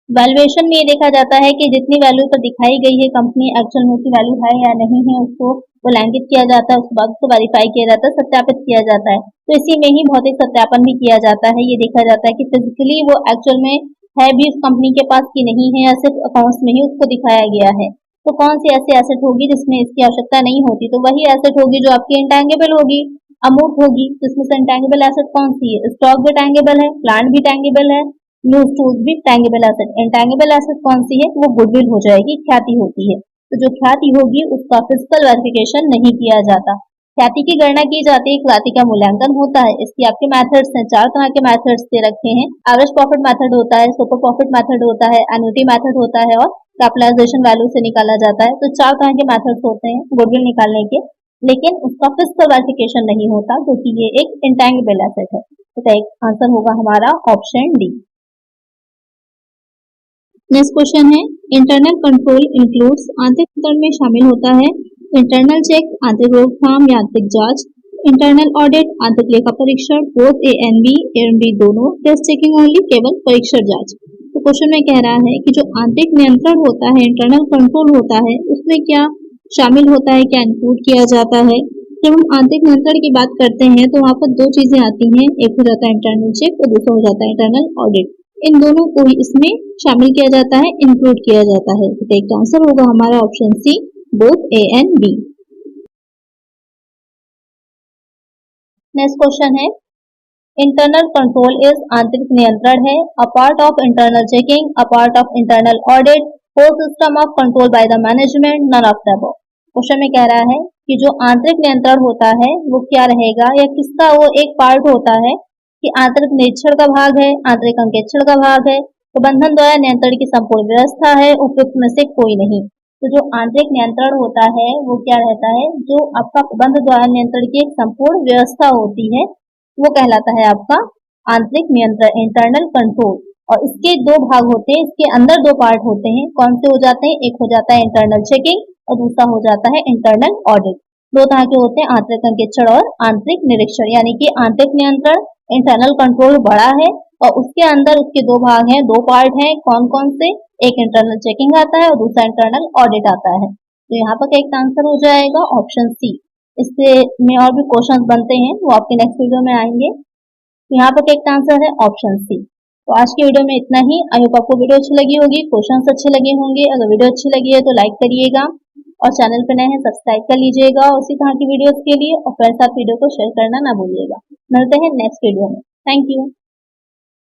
वैल्यूएशन में ये देखा जाता है कि जितनी वैल्यू पर दिखाई गई है कंपनी एक्चुअल में उसकी वैल्यू है या नहीं है, उसको मूल्यांकित किया जाता है, उसके बाद उसको वेरीफाई किया जाता है, सत्यापित किया जाता है। तो इसी में ही भौतिक सत्यापन भी किया जाता है। ये देखा जाता है कि फिजिकली वो एक्चुअल में है भी उस कंपनी के पास की नहीं है या सिर्फ अकाउंट्स में ही उसको दिखाया गया है। तो कौन सी ऐसी एसेट होगी जिसमें इसकी आवश्यकता नहीं होती, तो वही एसेट होगी जो आपकी इंटैंगिबल होगी, अमूर्त होगी। जिसमें से इंटैंगिबल एसेट कौन सी है, स्टॉक भी टैंगिबल है, प्लांट भी टैंगिबल है, लूज टूल्स भी टैंगिबल एसेट। इंटैंगिबल एसेट कौन सी है, वो गुडविल हो जाएगी, ख्याति होती है। तो जो ख्याति होगी उसका फिजिकल वेरिफिकेशन नहीं किया जाता। ख्याति की गणना की जाती है, ख्याति का मूल्यांकन होता है। इसकी आपके मेथड्स हैं, 4 तरह के मेथड्स दे रखे हैं। एवरेज प्रॉफिट मेथड होता है, सुपर प्रॉफिट मेथड होता है, एन्युटी मेथड होता है और कैपिटलाइजेशन वैल्यू से निकाला जाता है। तो 4 तरह के मेथड्स होते हैं गुडविल निकालने के, लेकिन उसका फिजिकल वेरिफिकेशन नहीं होता क्योंकि ये एक इंटैंगिबल एसेट है। तो एक आंसर होगा हमारा ऑप्शन डी। नेक्स्ट क्वेश्चन है, इंटरनल कंट्रोल इंक्लूड्स, आंतरिक नियंत्रण में शामिल होता है इंटरनल चेक, आंतरिक रोकथाम या आंतरिक जांच, इंटरनल ऑडिट, आंतरिक लेखा परीक्षण, बोथ ए एंड बी दोनों, टेस्ट चेकिंग ओनली, केवल परीक्षण जांच। तो क्वेश्चन में कह रहा है कि जो आंतरिक नियंत्रण होता है, इंटरनल कंट्रोल होता है, उसमें क्या शामिल होता है, क्या इंक्लूड किया जाता है। जब हम आंतरिक नियंत्रण की बात करते हैं तो वहाँ पर 2 चीजें आती हैं, एक हो जाता है इंटरनल चेक और दूसरा हो जाता है इंटरनल ऑडिट। इन दोनों को ही इसमें शामिल किया जाता है, इंक्लूड किया जाता है। तो एक आंसर होगा हमारा option C, both A and B. Next question है, इंटरनल कंट्रोल इज, आंतरिक नियंत्रण है, a part of internal checking, a part of internal audit, whole system of control by the management, none of the above. Question में कह रहा है कि जो आंतरिक नियंत्रण होता है वो क्या रहेगा या किसका वो एक पार्ट होता है कि आंतरिक निरीक्षण का भाग है, आंतरिक अंकेक्षण का भाग है, प्रबंधन द्वारा नियंत्रण की संपूर्ण व्यवस्था है, उपयुक्त में से कोई नहीं। तो जो आंतरिक नियंत्रण होता है वो क्या रहता है, जो आपका प्रबंध द्वारा नियंत्रण की एक संपूर्ण व्यवस्था होती है वो कहलाता है आपका आंतरिक नियंत्रण, इंटरनल कंट्रोल। और इसके दो भाग होते हैं, इसके अंदर दो पार्ट होते हैं। कौन से हो जाते हैं, एक हो जाता है इंटरनल चेकिंग और दूसरा हो जाता है इंटरनल ऑडिट। दो तरह के होते हैं, आंतरिक अंकेक्षण और आंतरिक निरीक्षण। यानी कि आंतरिक नियंत्रण इंटरनल कंट्रोल बड़ा है और उसके अंदर उसके दो भाग हैं, दो पार्ट हैं। कौन कौन से, एक इंटरनल चेकिंग आता है और दूसरा इंटरनल ऑडिट आता है। तो यहाँ पर एक आंसर हो जाएगा ऑप्शन सी। इससे में और भी क्वेश्चन बनते हैं वो आपके नेक्स्ट वीडियो में आएंगे। तो यहाँ पर एक आंसर है ऑप्शन सी। तो आज की वीडियो में इतना ही। आई होप आपको वीडियो अच्छी लगी होगी, क्वेश्चंस अच्छे लगे होंगे। अगर वीडियो अच्छी लगी है तो लाइक करिएगा और चैनल पर नए हैं सब्सक्राइब कर लीजिएगा और उसी तरह की वीडियोस के लिए और फ्रेंड्स साथ वीडियो को शेयर करना ना भूलिएगा। मिलते हैं नेक्स्ट वीडियो में। Thank you.